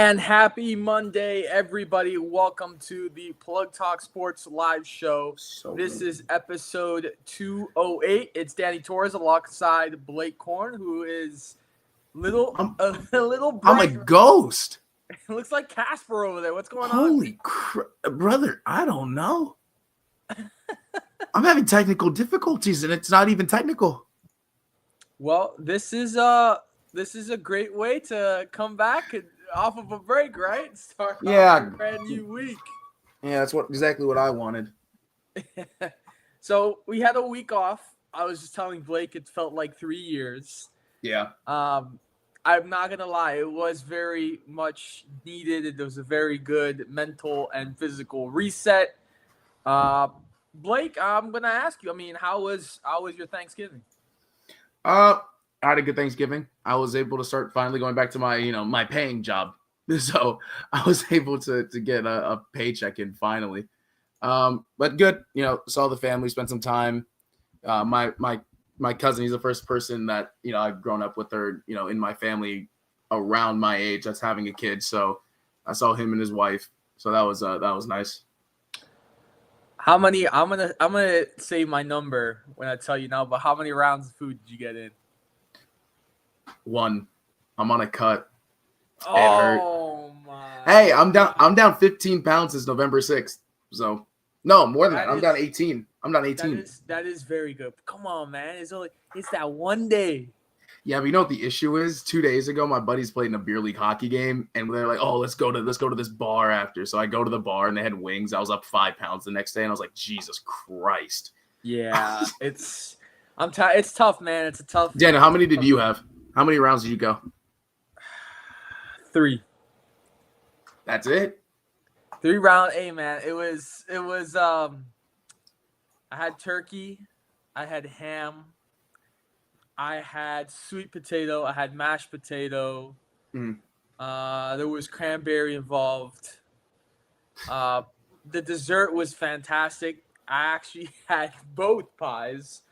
And happy Monday, everybody. Welcome to the Plug Talk Sports live show. This is episode 208. It's Danny Torres alongside Blake Korn, who is a little bright. I'm a ghost. It looks like Casper over there. What's going on? Holy crap, brother, I don't know. I'm having technical difficulties, and it's not even technical. Well, this is a great way to come back off of a break, right? Start off a brand new week. Yeah, that's exactly what I wanted. So we had a week off. I was just telling Blake it felt like 3 years. Yeah. I'm not gonna lie, it was very much needed. It was a very good mental and physical reset. Blake, I'm gonna ask you. I mean, how was your Thanksgiving? I had a good Thanksgiving. I was able to start finally going back to my paying job. So I was able to get a paycheck in finally. But good, saw the family, spent some time. My cousin, he's the first person that, I've grown up with her, in my family around my age that's having a kid. So I saw him and his wife. So that was nice. How many? I'm gonna say my number when I tell you now. But how many rounds of food did you get in? 1. I'm on a cut. Oh my! Hey, I'm down 15 pounds since November 6th. So no, more than that. I'm down 18. I'm down 18. That is very good. Come on, man. It's that one day. Yeah, but you know what the issue is? 2 days ago, my buddies played in a beer league hockey game, and they're like, "Oh, let's go to this bar after." So I go to the bar, and they had wings. I was up 5 pounds the next day, and I was like, "Jesus Christ!" Yeah, it's tough, man. It's a tough. Daniel, how many did you have? How many rounds did you go? 3. That's it. 3 round. Hey, man, it was. I had turkey, I had ham, I had sweet potato, I had mashed potato. There was cranberry involved. The dessert was fantastic. I actually had both pies.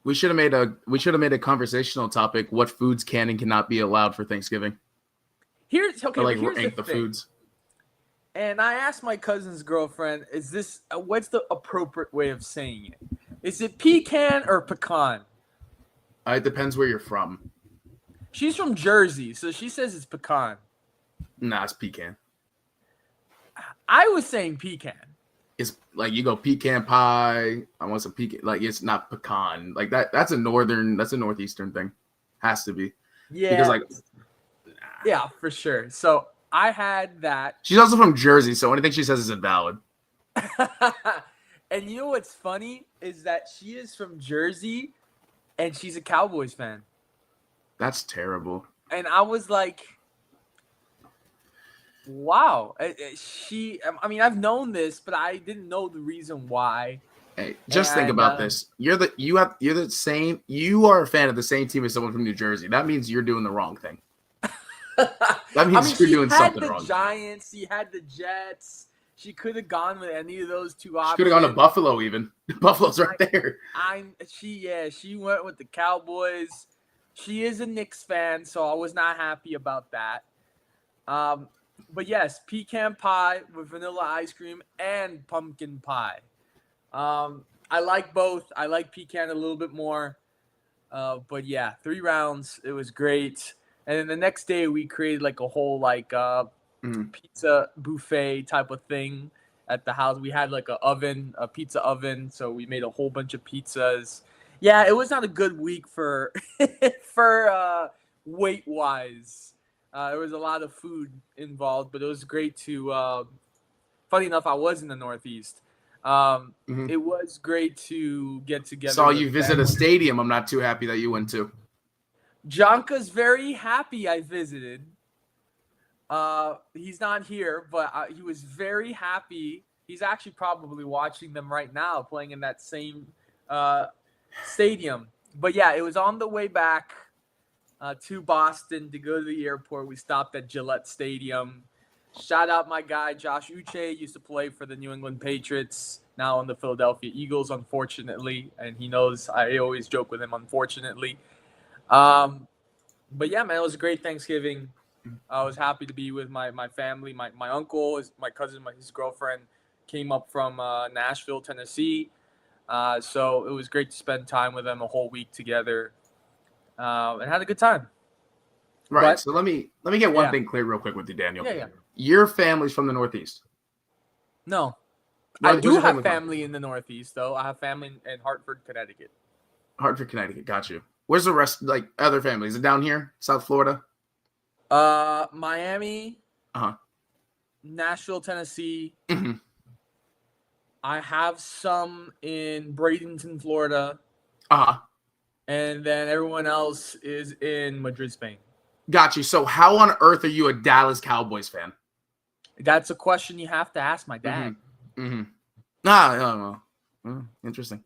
We should have made a conversational topic: what foods can and cannot be allowed for Thanksgiving. Here's rank the thing. foods. And I asked my cousin's girlfriend, "Is this what's the appropriate way of saying it? Is it pecan or pecan?" It depends where you're from. She's from Jersey, so she says it's pecan. Nah, it's pecan. I was saying pecan. It's like you go pecan pie. I want some pecan. Like it's not pecan. Like that's a northeastern thing. Has to be. Yeah. Because yeah, for sure. So I had that. She's also from Jersey, so anything she says is invalid. And you know what's funny is that she is from Jersey, and she's a Cowboys fan. That's terrible. And I was like, wow. I've known this, but I didn't know the reason why. Hey, just think about this. You are a fan of the same team as someone from New Jersey. That means you're doing the wrong thing. That means you're doing something wrong. She had the Giants. She had the Jets. She could have gone with any of those two options. She could have gone to Buffalo even. Buffalo's right there. She went with the Cowboys. She is a Knicks fan, so I was not happy about that. But yes, pecan pie with vanilla ice cream and pumpkin pie. I like both. I like pecan a little bit more. But yeah, 3 rounds. It was great. And then the next day we created like a whole pizza buffet type of thing at the house. We had like a pizza oven. So we made a whole bunch of pizzas. Yeah, it was not a good week for weight wise. There was a lot of food involved, but it was great to. Funny enough, I was in the Northeast. It was great to get together. Saw you visit a stadium. I'm not too happy that you went to. Jonka's very happy I visited. He's not here, but he was very happy. He's actually probably watching them right now, playing in that same stadium. But yeah, it was on the way back to Boston to go to the airport. We stopped at Gillette Stadium. Shout out my guy, Josh Uche, used to play for the New England Patriots, now on the Philadelphia Eagles, unfortunately. And he knows I always joke with him, unfortunately. But yeah, man, it was a great Thanksgiving. I was happy to be with my family. My uncle, my cousin, his girlfriend came up from Nashville, Tennessee. So it was great to spend time with them a whole week together, and had a good time. Right. But So let me get one yeah, thing clear real quick with you, Daniel. yeah. Your family's from the Northeast. No, I Where's do your have family from? family in the Northeast, though. I have family in Hartford, Connecticut. Hartford, Connecticut. Got you. Where's the rest? Like other families? Is it down here, South Florida? Miami, Uh Nashville, Tennessee. huh. I have some in Bradenton, Florida, Uh huh. and then everyone else is in Madrid, Spain. Got you. So how on earth are you a Dallas Cowboys fan? That's a question you have to ask my dad. Mm-hmm. I don't know. Interesting.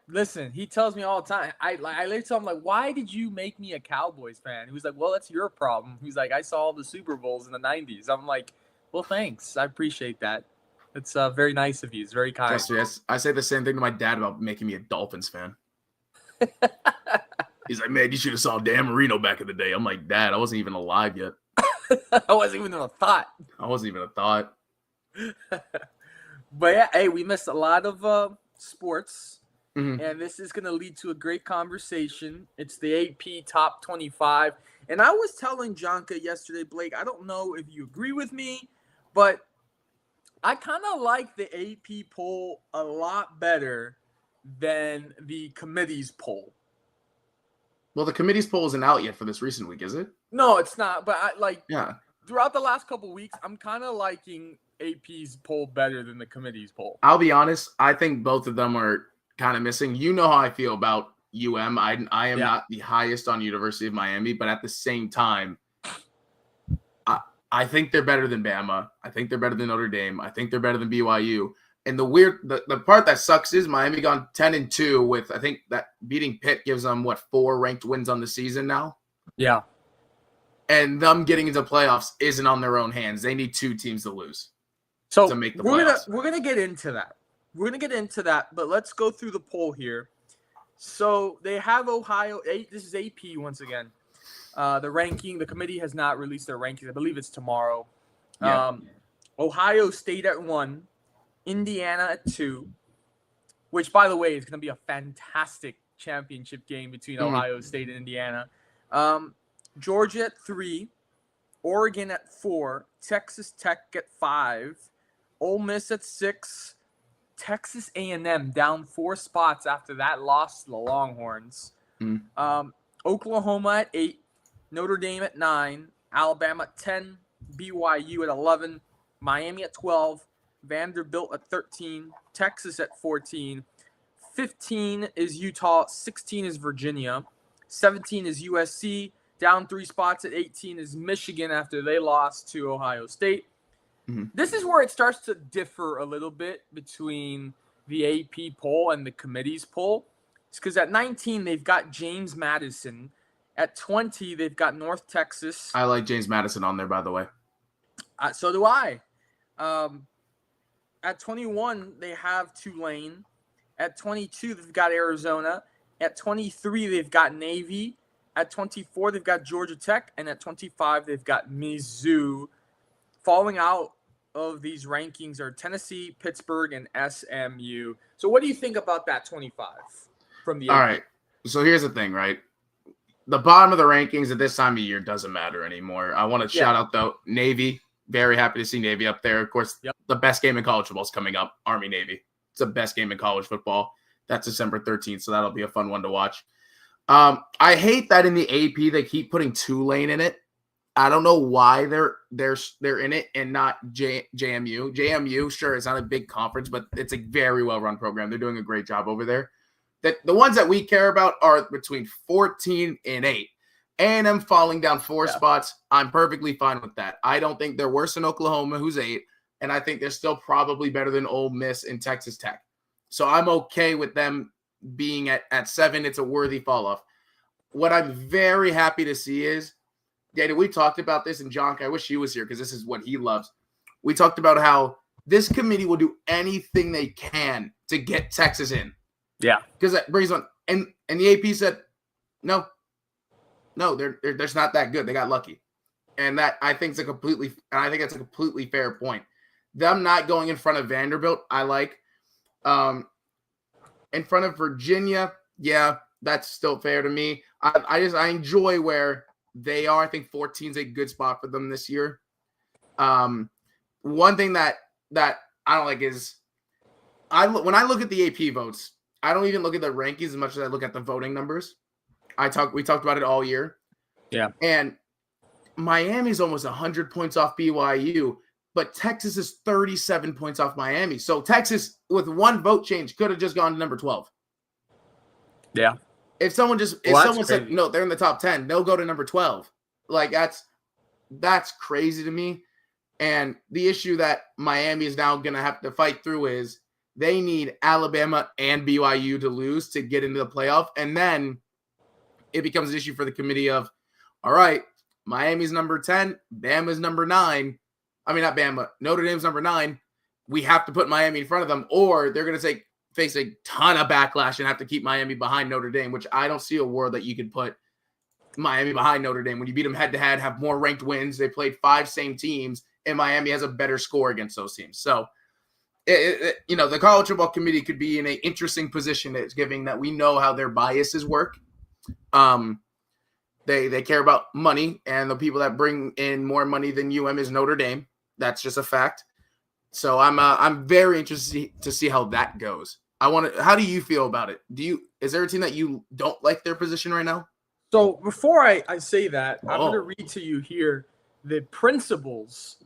Listen. He tells me all the time. I later tell him like, why did you make me a Cowboys fan? He was like, well, that's your problem. He's like, I saw all the Super Bowls in the '90s. I'm like, well, thanks. I appreciate that. It's very nice of you. It's very kind. Trust me, I say the same thing to my dad about making me a Dolphins fan. He's like, man, you should have saw Dan Marino back in the day. I'm like, Dad, I wasn't even alive yet. I wasn't even a thought. I wasn't even a thought. But yeah, hey, we missed a lot of sports. Mm-hmm. And this is going to lead to a great conversation. It's the AP Top 25. And I was telling Jonka yesterday, Blake, I don't know if you agree with me, but I kind of like the AP poll a lot better than the committee's poll. Well, the committee's poll isn't out yet for this recent week, is it? No, it's not. But yeah. Throughout the last couple of weeks, I'm kind of liking AP's poll better than the committee's poll. I'll be honest. I think both of them are kind of missing. You know how I feel about UM. I am not the highest on University of Miami, but at the same time, I think they're better than Bama. I think they're better than Notre Dame. I think they're better than BYU. And the part that sucks is Miami gone 10-2 with, I think that beating Pitt gives them 4 ranked wins on the season now. Yeah. And them getting into playoffs isn't on their own hands. They need 2 teams to lose to make the playoffs. We're gonna get into that. But let's go through the poll here. So they have Ohio. This is AP once again. The ranking. The committee has not released their rankings. I believe it's tomorrow. Yeah. Ohio State at 1, Indiana at 2, which, by the way, is going to be a fantastic championship game between Ohio State and Indiana. Georgia at 3, Oregon at 4, Texas Tech at 5, Ole Miss at 6, Texas A&M down 4 spots after that loss to the Longhorns. Oklahoma at 8, Notre Dame at 9, Alabama at 10, BYU at 11, Miami at 12, Vanderbilt at 13, Texas at 14, 15 is Utah, 16 is Virginia, 17 is USC, down 3 spots at 18 is Michigan after they lost to Ohio State. This is where it starts to differ a little bit between the AP poll and the committee's poll. It's because at 19, they've got James Madison. At 20, they've got North Texas. I like James Madison on there, by the way. So do I. At 21, they have Tulane. At 22, they've got Arizona. At 23, they've got Navy. At 24, they've got Georgia Tech. And at 25, they've got Mizzou. Falling out of these rankings are Tennessee, Pittsburgh, and SMU. So what do you think about that 25 from the AP? All right. So here's the thing, right? The bottom of the rankings at this time of year doesn't matter anymore. I want to shout out, though, Navy. Very happy to see Navy up there. Of course, the best game in college football is coming up, Army-Navy. It's the best game in college football. That's December 13th, so that'll be a fun one to watch. I hate that in the AP they keep putting Tulane in it. I don't know why they're in it and not JMU. JMU, sure, it's not a big conference, but it's a very well-run program. They're doing a great job over there. The ones that we care about are between 14 and 8. A&M falling down 4 spots, I'm perfectly fine with that. I don't think they're worse than Oklahoma, who's 8, and I think they're still probably better than Ole Miss and Texas Tech. So I'm okay with them being at 7. It's a worthy fall-off. What I'm very happy to see is, Dana, we talked about this, and John, I wish he was here because this is what he loves. We talked about how this committee will do anything they can to get Texas in. Yeah. Because that brings on, and the AP said, no, they're not that good. They got lucky. And I think that's a completely fair point. Them not going in front of Vanderbilt, I like. In front of Virginia, yeah, that's still fair to me. I enjoy where they are. I think 14 is a good spot for them this year. One thing that I don't like is when I look at the AP votes, I don't even look at the rankings as much as I look at the voting numbers. We talked about it all year. Yeah. And Miami's almost 100 points off BYU, but Texas is 37 points off Miami. So Texas, with one vote change, could have just gone to number 12. Yeah. If someone said, no, they're in the top 10, they'll go to number 12. Like, that's crazy to me. And the issue that Miami is now going to have to fight through is they need Alabama and BYU to lose to get into the playoff. And then it becomes an issue for the committee of, all right, Miami's number 10, Bama's number 9. I mean, not Bama, Notre Dame's number 9. We have to put Miami in front of them, or they're going to face a ton of backlash and have to keep Miami behind Notre Dame, which I don't see a world that you could put Miami behind Notre Dame. When you beat them head-to-head, have more ranked wins, they played 5 same teams, and Miami has a better score against those teams. So, the college football committee could be in an interesting position that's giving that we know how their biases work. They care about money, and the people that bring in more money than UM is Notre Dame. That's just a fact. So I'm very interested to see how that goes. How do you feel about it? Is there a team that you don't like their position right now? So before I say that, I'm going to read to you here the principles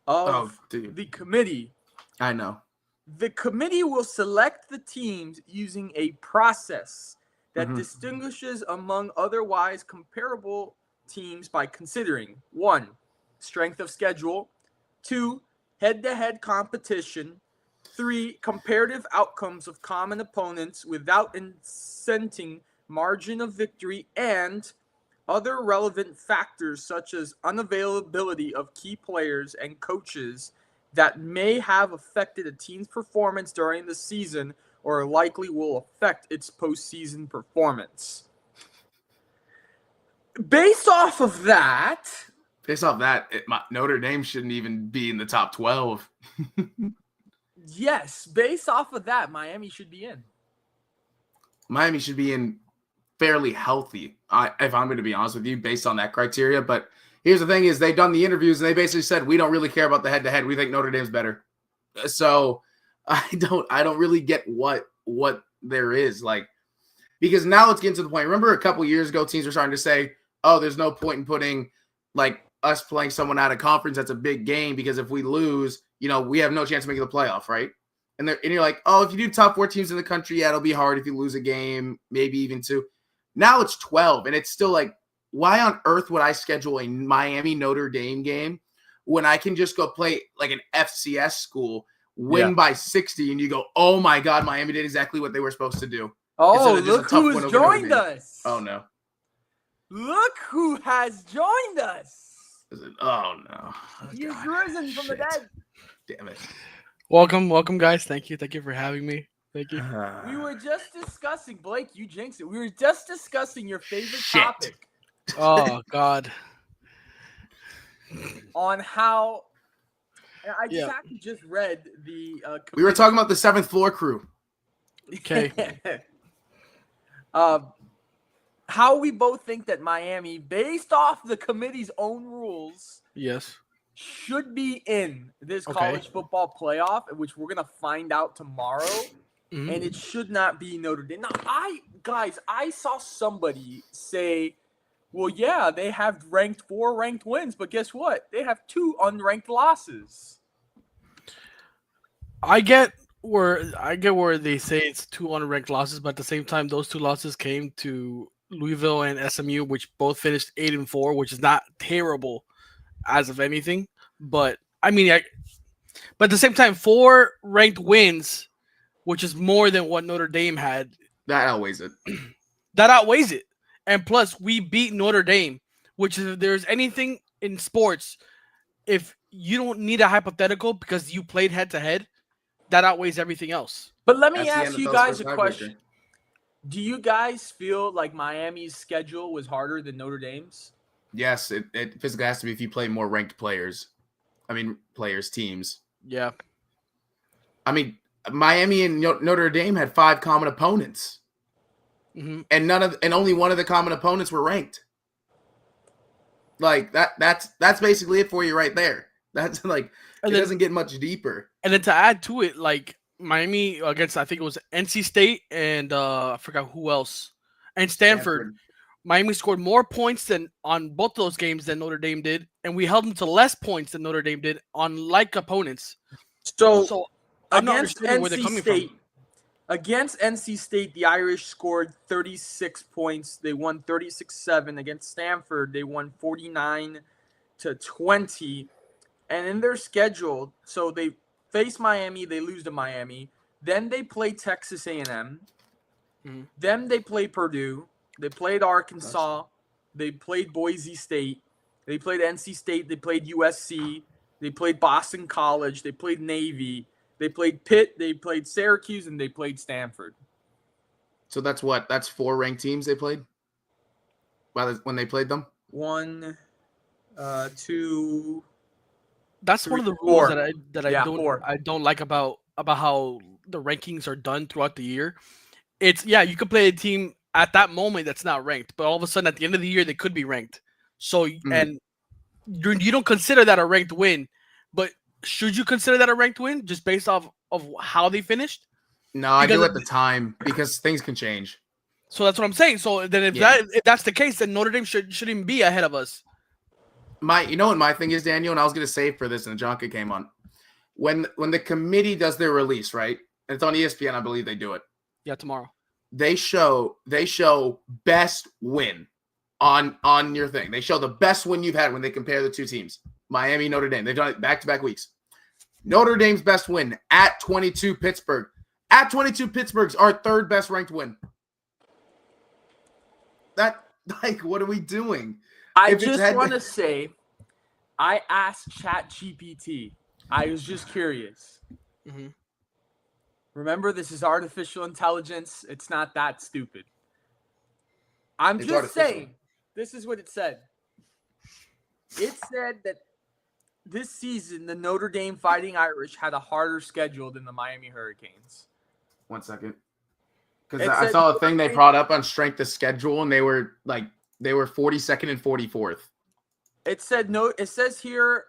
of the committee. I know. The committee will select the teams using a process that distinguishes among otherwise comparable teams by considering 1, strength of schedule, 2, head-to-head competition, 3, comparative outcomes of common opponents without incenting margin of victory, and other relevant factors such as unavailability of key players and coaches that may have affected a team's performance during the season or likely will affect its postseason performance. Based off of that, Notre Dame shouldn't even be in the top 12. Yes, based off of that, Miami should be in. Miami should be in fairly healthy, if I'm going to be honest with you, based on that criteria. But here's the thing is they've done the interviews, and they basically said, we don't really care about the head-to-head. We think Notre Dame's better. So I don't really get what there is, like, because now it's getting to the point. Remember a couple years ago, teams were starting to say, oh, there's no point in putting, like, us playing someone out of conference that's a big game, because if we lose, we have no chance of making the playoff, right? And you're like, oh, if you do top 4 teams in the country, yeah, it'll be hard if you lose a game, maybe even 2. Now it's 12, and it's still like, why on earth would I schedule a Miami Notre Dame game when I can just go play like an FCS school, win by 60, and you go, oh my God, Miami did exactly what they were supposed to do. Oh, look who's joined us. Oh, no. Look who has joined us. Oh, no. He's risen from the dead. Damn it. Welcome, guys. Thank you for having me. Thank you. We were just discussing, Blake, you jinxed it. We were just discussing your favorite topic. Oh, God. On how I just read the we were talking about the 7th floor crew. Okay. How we both think that Miami, based off the committee's own rules, yes, should be in this college football playoff, which we're gonna find out tomorrow. And it should not be Notre Dame. Now, I saw somebody say, well, yeah, they have 4 ranked wins, but guess what? They have 2 unranked losses. I get where they say it's 2 unranked losses, but at the same time, those 2 losses came to Louisville and SMU, which both finished 8-4, which is not terrible as of anything. But I mean, but at the same time, 4 ranked wins, which is more than what Notre Dame had. That outweighs it. That outweighs it. And plus, we beat Notre Dame, which is, if there's anything in sports, if you don't need a hypothetical because you played head-to-head, that outweighs everything else. But let me ask you guys a question. Do you guys feel like Miami's schedule was harder than Notre Dame's? Yes, it physically has to be if you play more ranked players. Teams. Yeah. I mean, Miami and Notre Dame had 5 common opponents, Mm-hmm. and only one of the common opponents were ranked. Like that's basically it for you right there. That's like And it then, doesn't get much deeper. and then to add to it, like Miami against, I think it was NC State and I forgot who else, and Stanford. Miami scored more points than on both those games than Notre Dame did, and we held them to less points than Notre Dame did on like opponents. So I'm not against understanding where they're NC coming State, from. against NC State, the Irish scored 36 points. They won 36-7. Against Stanford, they won 49-20. And in their schedule, so they face Miami, they lose to Miami. Then they play Texas A&M. Mhm. Then they play Purdue. They played Arkansas. They played Boise State. They played NC State. They played USC. They played Boston College. They played Navy. They played Pitt. They played Syracuse, and they played Stanford. So that's 4 ranked teams they played when they played them. 1, 2. That's 3, one of the rules 4. I 4. don't like about how the rankings are done throughout the year. It's you could play a team at that moment that's not ranked, but all of a sudden at the end of the year they could be ranked. So and you don't consider that a ranked win, but should you consider that a ranked win just based off of how they finished? No, I do at the time because things can change. So that's what I'm saying. So then if that's the case, then Notre Dame shouldn't even be ahead of us. You know what my thing is, Daniel, and I was going to save for this, and Jonka came on. When the committee does their release, right? And it's on ESPN, I believe they do it. Yeah, tomorrow. They show best win on your thing. They show the best win you've had when they compare the two teams, Miami, Notre Dame. They've done it back-to-back weeks. Notre Dame's best win at 22 Pittsburgh. At 22 Pittsburgh's our 3rd best ranked win. That, like, what are we doing? I just want to say, I asked ChatGPT. I was just curious. Mm-hmm. Remember, this is artificial intelligence. It's not that stupid. It's just saying, this is what it said. It said that this season, the Notre Dame Fighting Irish had a harder schedule than the Miami Hurricanes. 1 second. Because I saw a thing they brought up on strength of schedule, and they were 42nd and 44th. It says here,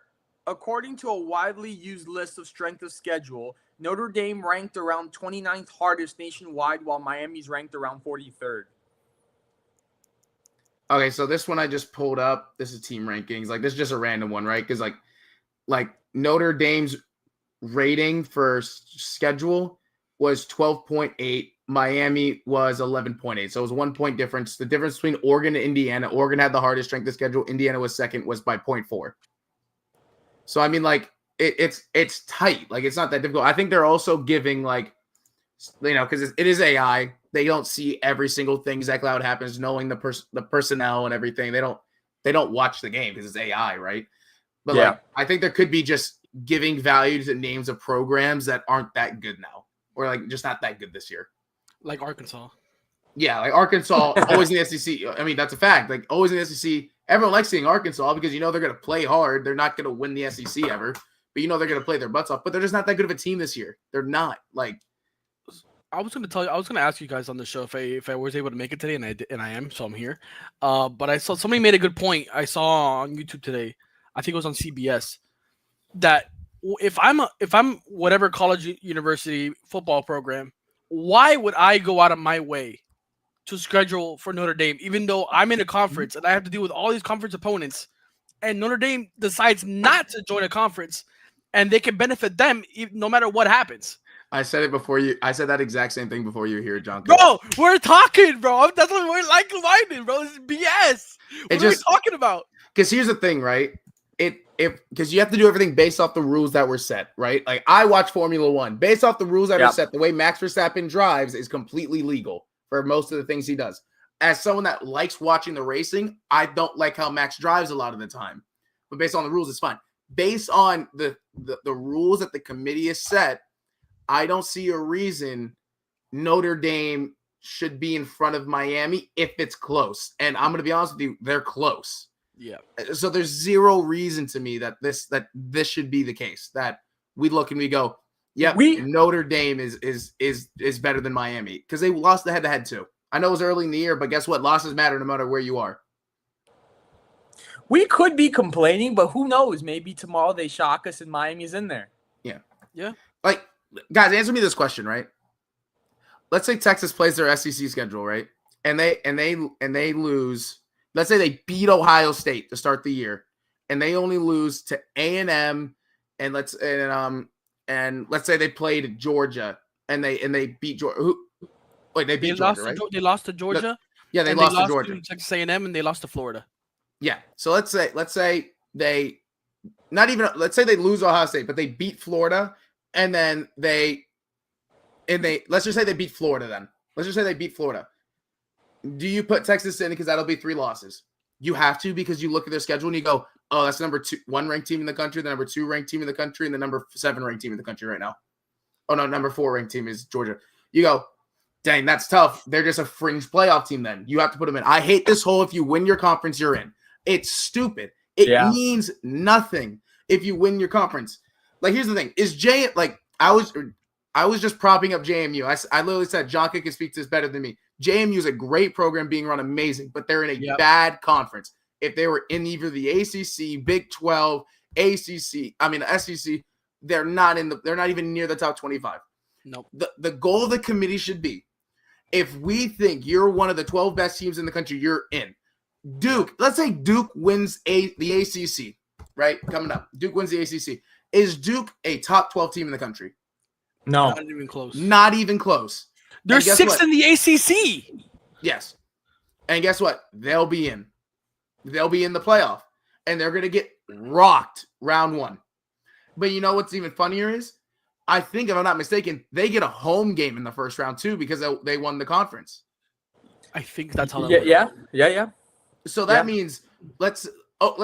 according to a widely used list of strength of schedule, Notre Dame ranked around 29th hardest nationwide, while Miami's ranked around 43rd. Okay, so this one I just pulled up. This is team rankings. Like, this is just a random one, right? Because like Notre Dame's rating for schedule was 12.8. Miami was 11.8. So it was 1 point difference. The difference between Oregon and Indiana. Oregon had the hardest strength of schedule. Indiana was second, was by 0.4. So, I mean, like, it's tight. Like, it's not that difficult. I think they're also giving, like, because it is AI. They don't see every single thing exactly how it happens, knowing the personnel and everything. They don't watch the game because it's AI, right? But like, I think there could be just giving value to names of programs that aren't that good now, or like just not that good this year. Like Arkansas. Yeah, like Arkansas, always in the SEC. I mean, that's a fact. Like, always in the SEC. Everyone likes seeing Arkansas because they're going to play hard. They're not going to win the SEC ever, but they're going to play their butts off. But they're just not that good of a team this year. They're not. Like, I was going to ask you guys on the show if I was able to make it today, and I am, so I'm here. But I saw somebody made a good point. I saw on YouTube today. I think it was on CBS, that if I'm whatever college, university football program, why would I go out of my way to schedule for Notre Dame, even though I'm in a conference and I have to deal with all these conference opponents, and Notre Dame decides not to join a conference, and they can benefit them no matter what happens? I said it before you. I said that exact same thing before you were here, John. Bro, we're talking, bro. That's what we're like-minded, bro. This is BS. What are we talking about? Because here's the thing, right? Because you have to do everything based off the rules that were set, right? Like, I watch Formula One based off the rules that are set. The way Max Verstappen drives is completely legal for most of the things he does. As someone that likes watching the racing, I don't like how Max drives a lot of the time. But based on the rules, it's fine. Based on the rules that the committee has set, I don't see a reason Notre Dame should be in front of Miami if it's close. And I'm going to be honest with you, they're close. Yeah. So there's zero reason to me that this should be the case. That we look and we go, yep, Notre Dame is better than Miami because they lost the head-to-head too. I know it was early in the year, but guess what? Losses matter no matter where you are. We could be complaining, but who knows? Maybe tomorrow they shock us and Miami's in there. Yeah. Yeah. Like, guys, answer me this question, right? Let's say Texas plays their SEC schedule, right? And they lose. Let's say they beat Ohio State to start the year, and they only lose to A&M, and let's say they played Georgia and they beat Georgia. They beat Georgia, right? They lost to Georgia. Yeah, they lost to Georgia. To Texas A&M, and they lost to Florida. Yeah. So let's say they let's say they lose Ohio State, but they beat Florida, and then let's just say they beat Florida then. Let's just say they beat Florida. Do you put Texas in because that'll be 3 losses? You have to because you look at their schedule and you go, oh, that's number 1 ranked team in the country, the number 2 ranked team in the country, and the number 7 ranked team in the country right now. Oh, no, number 4 ranked team is Georgia. You go, dang, that's tough. They're just a fringe playoff team then. You have to put them in. I hate this whole if you win your conference, you're in. It's stupid. It means nothing if you win your conference. Like, here's the thing. I was just propping up JMU. I literally said Jonka can speak to this better than me. JMU is a great program being run amazing, but they're in a bad conference. If they were in either the ACC, Big 12, SEC, they're not even near the top 25. Nope. The goal of the committee should be, if we think you're one of the 12 best teams in the country, you're in. Duke, let's say Duke wins the ACC, right? Coming up, Duke wins the ACC. Is Duke a top 12 team in the country? No. Not even close. Not even close. They're 6th in the ACC. Yes. And guess what? They'll be in. They'll be in the playoff. And they're going to get rocked round 1. But you know what's even funnier is, I think, if I'm not mistaken, they get a home game in the first round too because they won the conference. I think that's how that works. Yeah. So that means let's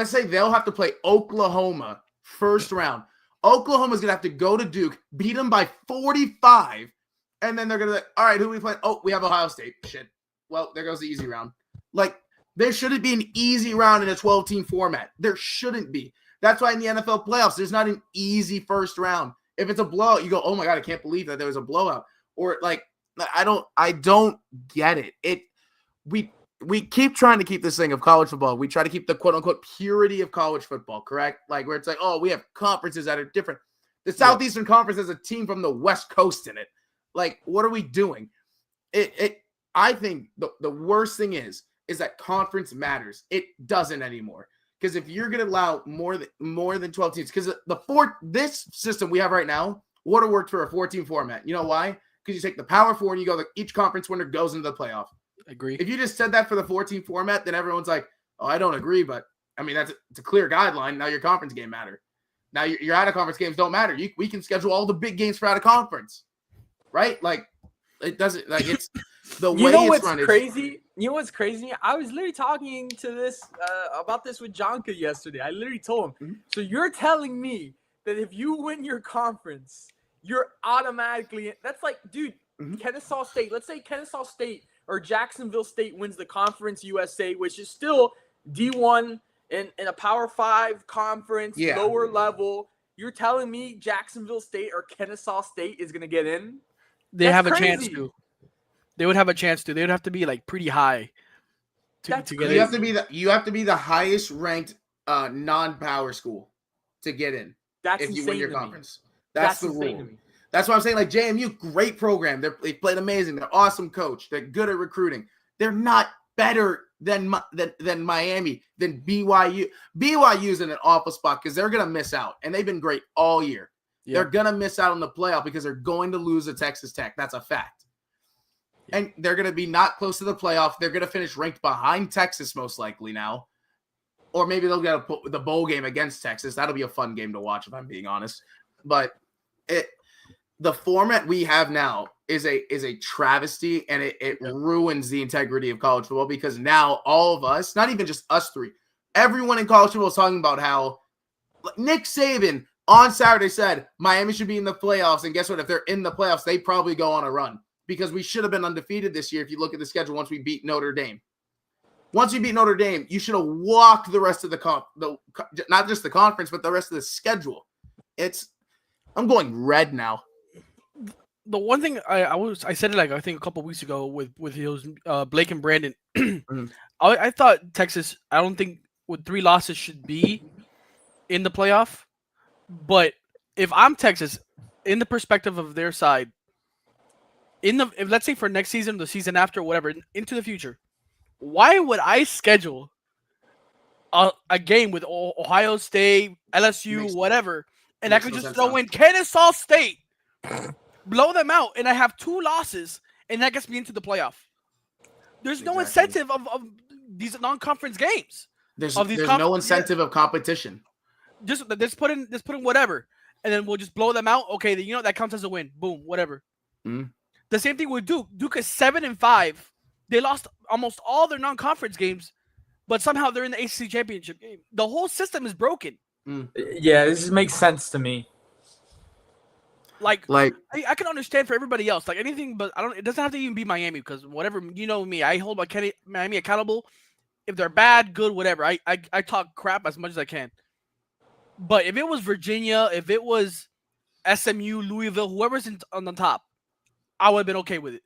say they'll have to play Oklahoma first round. Oklahoma's going to have to go to Duke, beat them by 45, and then they're going to be like, all right, who we playing? Oh, we have Ohio State. Shit. Well, there goes the easy round. Like, there shouldn't be an easy round in a 12-team format. There shouldn't be. That's why in the NFL playoffs, there's not an easy first round. If it's a blowout, you go, oh my God, I can't believe that there was a blowout. Or like, I don't get it. We keep trying to keep this thing of college football. We try to keep the quote unquote purity of college football, correct? Like, where it's like, oh, we have conferences that are different. The Southeastern Conference has a team from the West Coast in it. Like, what are we doing? I think the worst thing is that conference matters. It doesn't anymore. Because if you're going to allow more than 12 teams, because this system we have right now would have worked for a 14 format. You know why? Because you take the Power 4 and you go, each conference winner goes into the playoff. Agree. If you just said that for the 14 format, then everyone's like, oh, I don't agree. But I mean, it's a clear guideline. Now your conference game matter. Now your out of conference games don't matter. We can schedule all the big games for out of conference, right? Like, it doesn't, like, it's the way it's run. Crazy? You know what's crazy? I was literally talking to about this with Jonka yesterday. I literally told him, so you're telling me that if you win your conference, you're automatically, that's like, dude, Kennesaw State, let's say Kennesaw State or Jacksonville State wins the Conference USA, which is still D1 in a Power 5 conference, lower level. You're telling me Jacksonville State or Kennesaw State is going to get in? They have a chance to. They would have a chance to. They would have to be like pretty high to get in. You have to be the highest ranked non-power school to get in. That's if you win your conference. That's the rule. That's why I'm saying, like, JMU, great program. They played amazing. They're awesome coach. They're good at recruiting. They're not better than Miami, than BYU. BYU's in an awful spot because they're going to miss out, and they've been great all year. Yeah. They're going to miss out on the playoff because they're going to lose to Texas Tech. That's a fact. Yeah. And they're going to be not close to the playoff. They're going to finish ranked behind Texas most likely now. Or maybe they'll get the bowl game against Texas. That'll be a fun game to watch if I'm being honest. But the format we have now is a travesty, and it ruins the integrity of college football because now all of us, not even just us three, everyone in college football is talking about how Nick Saban on Saturday said Miami should be in the playoffs, and guess what? If they're in the playoffs, they probably go on a run because we should have been undefeated this year if you look at the schedule once we beat Notre Dame. Once you beat Notre Dame, you should have walked the rest of not just the conference, but the rest of the schedule. I'm going red now. The one thing I said it like I think a couple weeks ago with those Blake and Brandon. I thought Texas. I don't think with 3 losses should be in the playoff. But if I'm Texas, in the perspective of their side, if let's say for next season, the season after, whatever, into the future, why would I schedule a game with Ohio State, LSU, whatever, and I could just throw in Kennesaw State, blow them out, and I have 2 losses, and that gets me into the playoff? There's no incentive of these non-conference games. There's no incentive of competition. Just put in whatever, and then we'll just blow them out. Okay, that counts as a win. Boom, whatever. Mm. The same thing with Duke. Duke is 7-5. They lost almost all their non-conference games, but somehow they're in the ACC championship game. The whole system is broken. Yeah, this makes sense to me. Like I can understand for everybody else, like anything, but it doesn't have to even be Miami, because whatever, me, I hold Miami accountable. If they're bad, good, whatever. I talk crap as much as I can. But if it was Virginia, if it was SMU, Louisville, whoever's on the top, I would have been okay with it.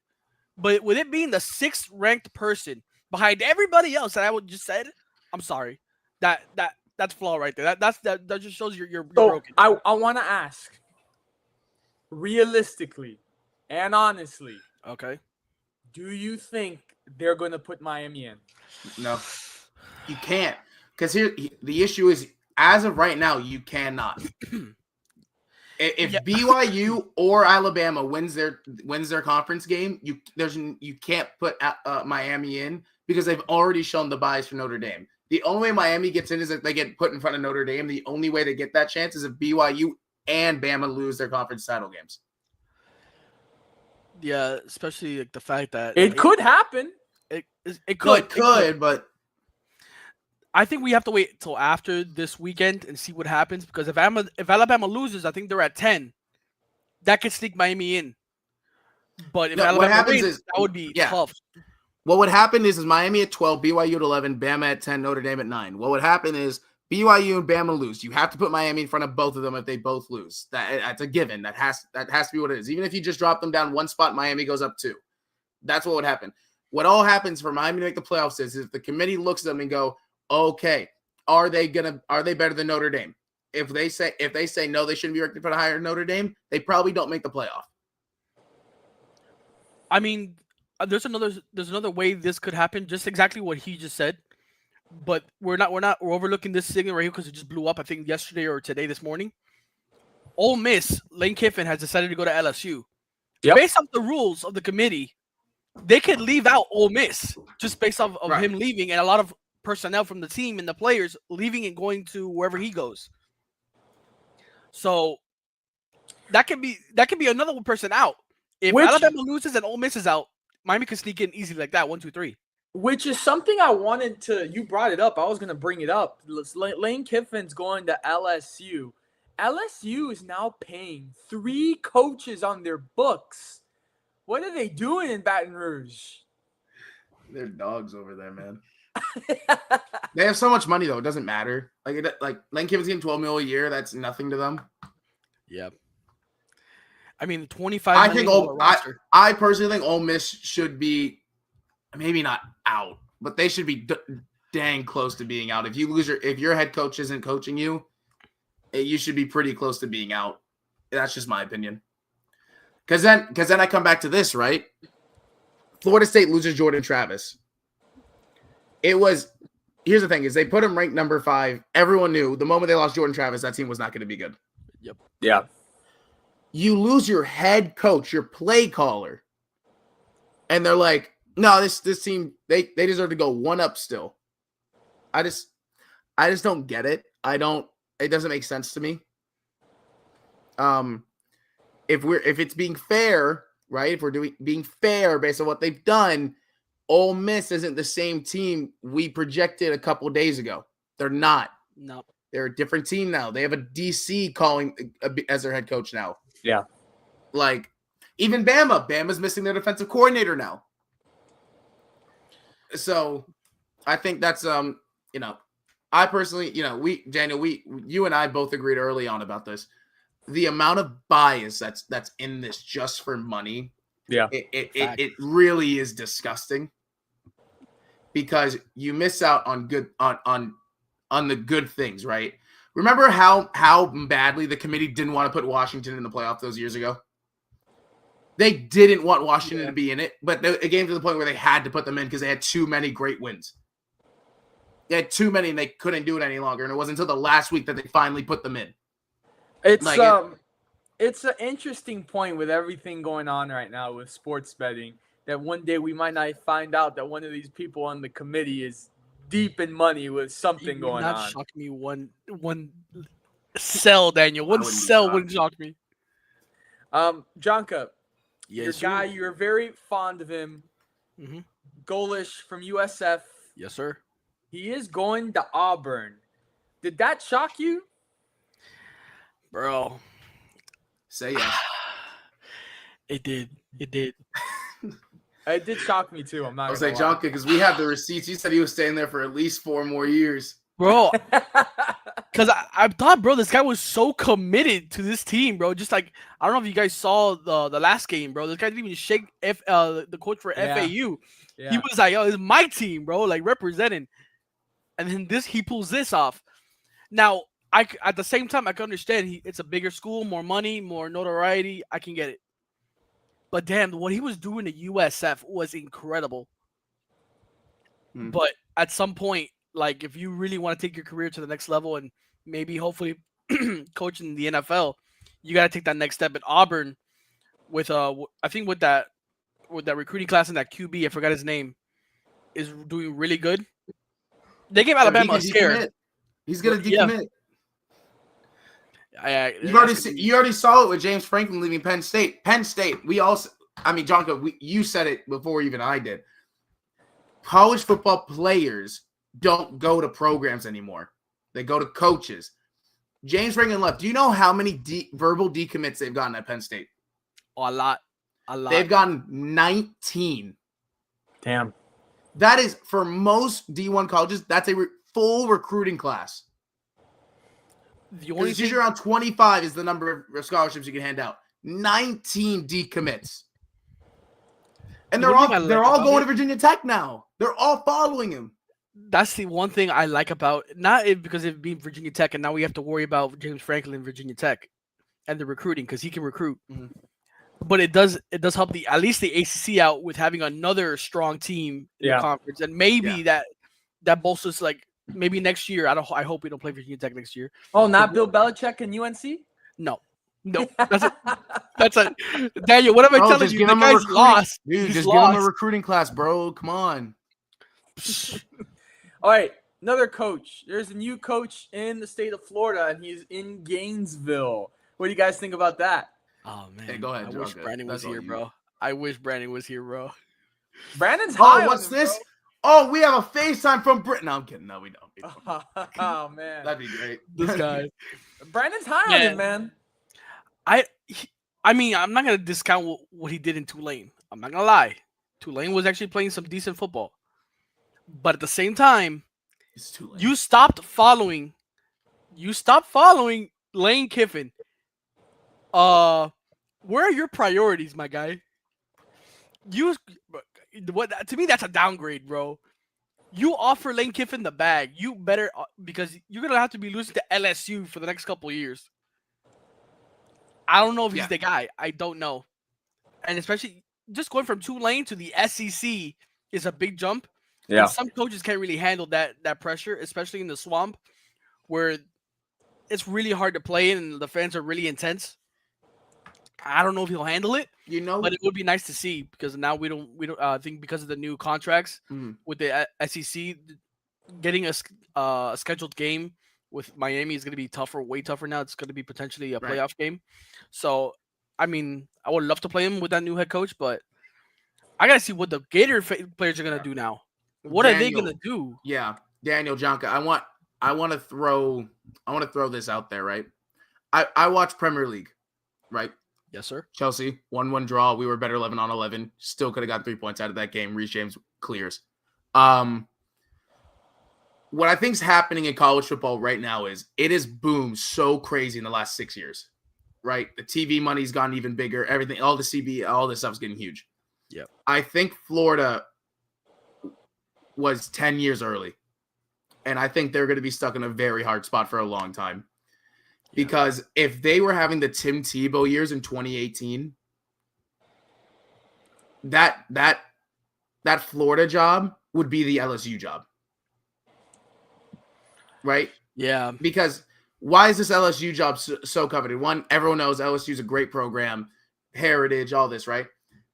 But with it being the 6th ranked person behind everybody else that I would just said, I'm sorry. That's flaw right there. That just shows you're broken. I want to ask, realistically and honestly, okay, do you think they're going to put Miami in? No, you can't, because here the issue is, as of right now, you cannot. If BYU or Alabama wins their conference game, you can't put Miami in, because they've already shown the bias for Notre Dame. The only way Miami gets in is if they get put in front of Notre Dame. The only way they get that chance is if BYU and Bama lose their conference title games. Yeah, especially like the fact that it could happen. It could, but I think we have to wait till after this weekend and see what happens, because if Alabama loses, I think they're at 10. That could sneak Miami in. But if Alabama wins, that would be tough. What would happen is Miami at 12, BYU at 11, Bama at 10, Notre Dame at 9. What would happen is BYU and Bama lose. You have to put Miami in front of both of them if they both lose. That's a given. That has to be what it is. Even if you just drop them down 1 spot, Miami goes up 2. That's what would happen. What all happens for Miami to make the playoffs is if the committee looks at them and go, okay, are they better than Notre Dame? If they say no, they shouldn't be ranked for a higher Notre Dame, they probably don't make the playoff. I mean, there's another way this could happen. Just exactly what he just said, but we're overlooking this signal right here because it just blew up. I think yesterday or this morning. Ole Miss, Lane Kiffin has decided to go to LSU. Yep. Based off the rules of the committee, they could leave out Ole Miss just based off of him leaving, and a lot of personnel from the team and the players leaving and going to wherever he goes. So that could be another person out. If Alabama loses and Ole Miss is out, Miami could sneak in easily like that. 1, 2, 3. Which is something I wanted to. You brought it up. I was going to bring it up. Lane Kiffin's going to LSU. LSU is now paying 3 coaches on their books. What are they doing in Baton Rouge? They're dogs over there, man. They have so much money though; it doesn't matter. Like Lane Kiffin's getting $12 million a year. That's nothing to them. Yep. I mean, 25. I personally think Ole Miss should be maybe not out, but they should be dang close to being out. If your head coach isn't coaching you, you should be pretty close to being out. That's just my opinion. Because then I come back to this, right? Florida State loses Jordan Travis. Here's the thing, is they put him ranked number 5. Everyone knew the moment they lost Jordan Travis, that team was not going to be good. Yep. Yeah. You lose your head coach, your play caller. And they're like, no, this team, they deserve to go 1 up still. I just don't get it. It doesn't make sense to me. If it's being fair, right? If we're being fair based on what they've done, Ole Miss isn't the same team we projected a couple of days ago. They're not. No. They're a different team now. They have a DC calling as their head coach now. Yeah. Like, even Bama's missing their defensive coordinator now. So, I think that's I personally, you and I both agreed early on about this. The amount of bias that's in this just for money, it really is disgusting. Because you miss out on good on the good things, right? Remember how badly the committee didn't want to put Washington in the playoff those years ago? They didn't want Washington to be in it, but it came to the point where they had to put them in because they had too many great wins. They had too many and they couldn't do it any longer. And it wasn't until the last week that they finally put them in. It's an interesting point with everything going on right now with sports betting that one day we might not find out that one of these people on the committee is deep in money with something going on. Not shock me one cell, Daniel. One cell wouldn't shock me. Jonka, yes, your guy, you're very fond of him. Mm-hmm. Goalish from USF. Yes, sir. He is going to Auburn. Did that shock you? Bro. Say yes. It did. It did. It did shock me too. I'm not. I'll say Jonka because we have the receipts. He said he was staying there for at least 4 more years, bro. Because I thought, bro, this guy was so committed to this team, bro. Just like I don't know if you guys saw the last game, bro. This guy didn't even shake the coach for FAU. Yeah. He was like, "Yo, it's my team, bro." Like representing, and then he pulls this off. Now, at the same time, I can understand it's a bigger school, more money, more notoriety. I can get it. But damn, what he was doing at USF was incredible. But at some point, like if you really want to take your career to the next level and maybe hopefully coaching the NFL, you got to take that next step at Auburn with I think with that recruiting class and that QB, I forgot his name, is doing really good. They gave Alabama a scare. He's going to decommit. You You already saw it with James Franklin leaving Penn State. Jonka, you said it before even I did. College football players don't go to programs anymore. They go to coaches. James Franklin left. Do you know how many verbal decommits they've gotten at Penn State? A lot. They've gotten 19. Damn. That is, for most D1 colleges, that's a full recruiting class. It's usually around 25 is the number of scholarships you can hand out. 19 decommits. And they're all going to Virginia Tech now. They're all following him. That's the one thing I like about not because it being Virginia Tech, and now we have to worry about James Franklin and Virginia Tech and the recruiting because he can recruit. Mm-hmm. But it does help at least the ACC out with having another strong team in the conference, and maybe that bolsters like maybe next year. I hope we don't play Virginia Tech next year. Oh, not Bill Belichick and UNC? No. That's a Daniel. What am I telling you? The guy's lost. Dude, just give him a recruiting class, bro. Come on. All right, another coach. There's a new coach in the state of Florida, and he's in Gainesville. What do you guys think about that? Oh man, hey, go ahead. I wish Brandon was here, bro. I wish Brandon was here, bro. Brandon's high. Oh, what's this? Bro. Oh, we have a FaceTime from Britain. No, I'm kidding. No, we don't. Oh man, that'd be great. This guy, Brandon's high on him, man. I mean, I'm not gonna discount what he did in Tulane. I'm not gonna lie. Tulane was actually playing some decent football, but at the same time, you stopped following Lane Kiffin. Where are your priorities, my guy? To me, that's a downgrade, bro. You offer Lane Kiffin the bag. You better because you're gonna have to be losing to LSU for the next couple of years. I don't know if he's the guy. I don't know, and especially just going from Tulane to the SEC is a big jump. Yeah, and some coaches can't really handle that pressure, especially in the swamp, where it's really hard to play in and the fans are really intense. I don't know if he'll handle it, but it would be nice to see because now we don't think because of the new contracts with the SEC, getting a scheduled game with Miami is going to be way tougher now. It's going to be potentially a playoff game. So, I mean, I would love to play him with that new head coach, but I got to see what the Gator players are going to do now. What are they going to do? Yeah, Daniel, Jonka, I want to throw this out there, right? I watch Premier League, right? Yes, sir. Chelsea, 1-1 draw. We were better 11-on-11. Still could have got 3 points out of that game. Reece James clears. what I think is happening in college football right now is it has boomed so crazy in the last 6 years, right? The TV money's gotten even bigger. Everything, all the CB, all this stuff's getting huge. Yep. I think Florida was 10 years early. And I think they're going to be stuck in a very hard spot for a long time. Because if they were having the Tim Tebow years in 2018, that Florida job would be the LSU job. Right? Yeah. Because why is this LSU job so coveted? One, everyone knows LSU is a great program, heritage, all this, right?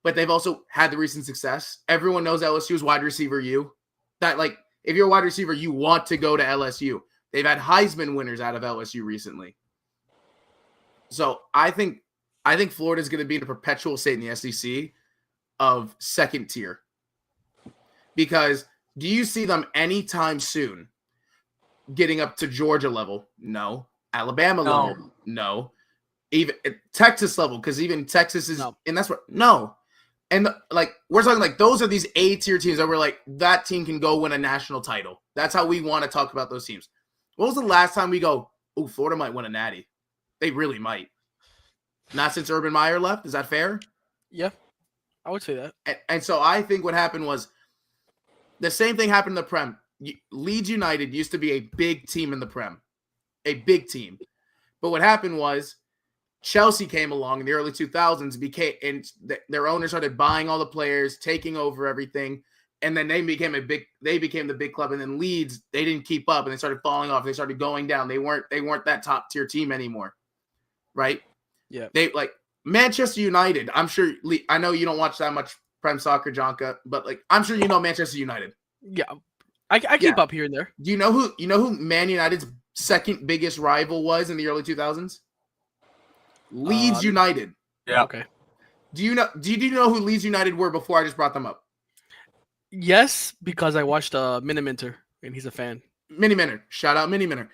But they've also had the recent success. Everyone knows LSU is wide receiver U. That, like, if you're a wide receiver, you want to go to LSU. They've had Heisman winners out of LSU recently. So I think Florida is going to be in a perpetual state in the SEC of second tier. Because do you see them anytime soon getting up to Georgia level? No. Alabama level? No. Even Texas level, because even Texas is, and that's what, no. And we're talking like those are these A-tier teams that we're like, that team can go win a national title. That's how we want to talk about those teams. When was the last time we go, oh, Florida might win a natty? They really might. Not since Urban Meyer left. Is that fair? Yeah, I would say that. And so I think what happened was the same thing happened in the Prem. Leeds United used to be a big team in the Prem. A big team. But what happened was Chelsea came along in the early 2000s, and their owner started buying all the players, taking over everything, and then they became the big club. And then Leeds, they didn't keep up, and they started falling off. They started going down. They weren't that top tier team anymore, right? Yeah. They like Manchester United. I'm sure. I know you don't watch that much Prem soccer, Jonka, but like I'm sure you know Manchester United. Yeah, I keep up here and there. Do you know who Man United's second biggest rival was in the early 2000s? Leeds United. Yeah. Okay. Do you know who Leeds United were before I just brought them up? Yes, because I watched Miniminter and he's a fan. Miniminter. Shout out Miniminter.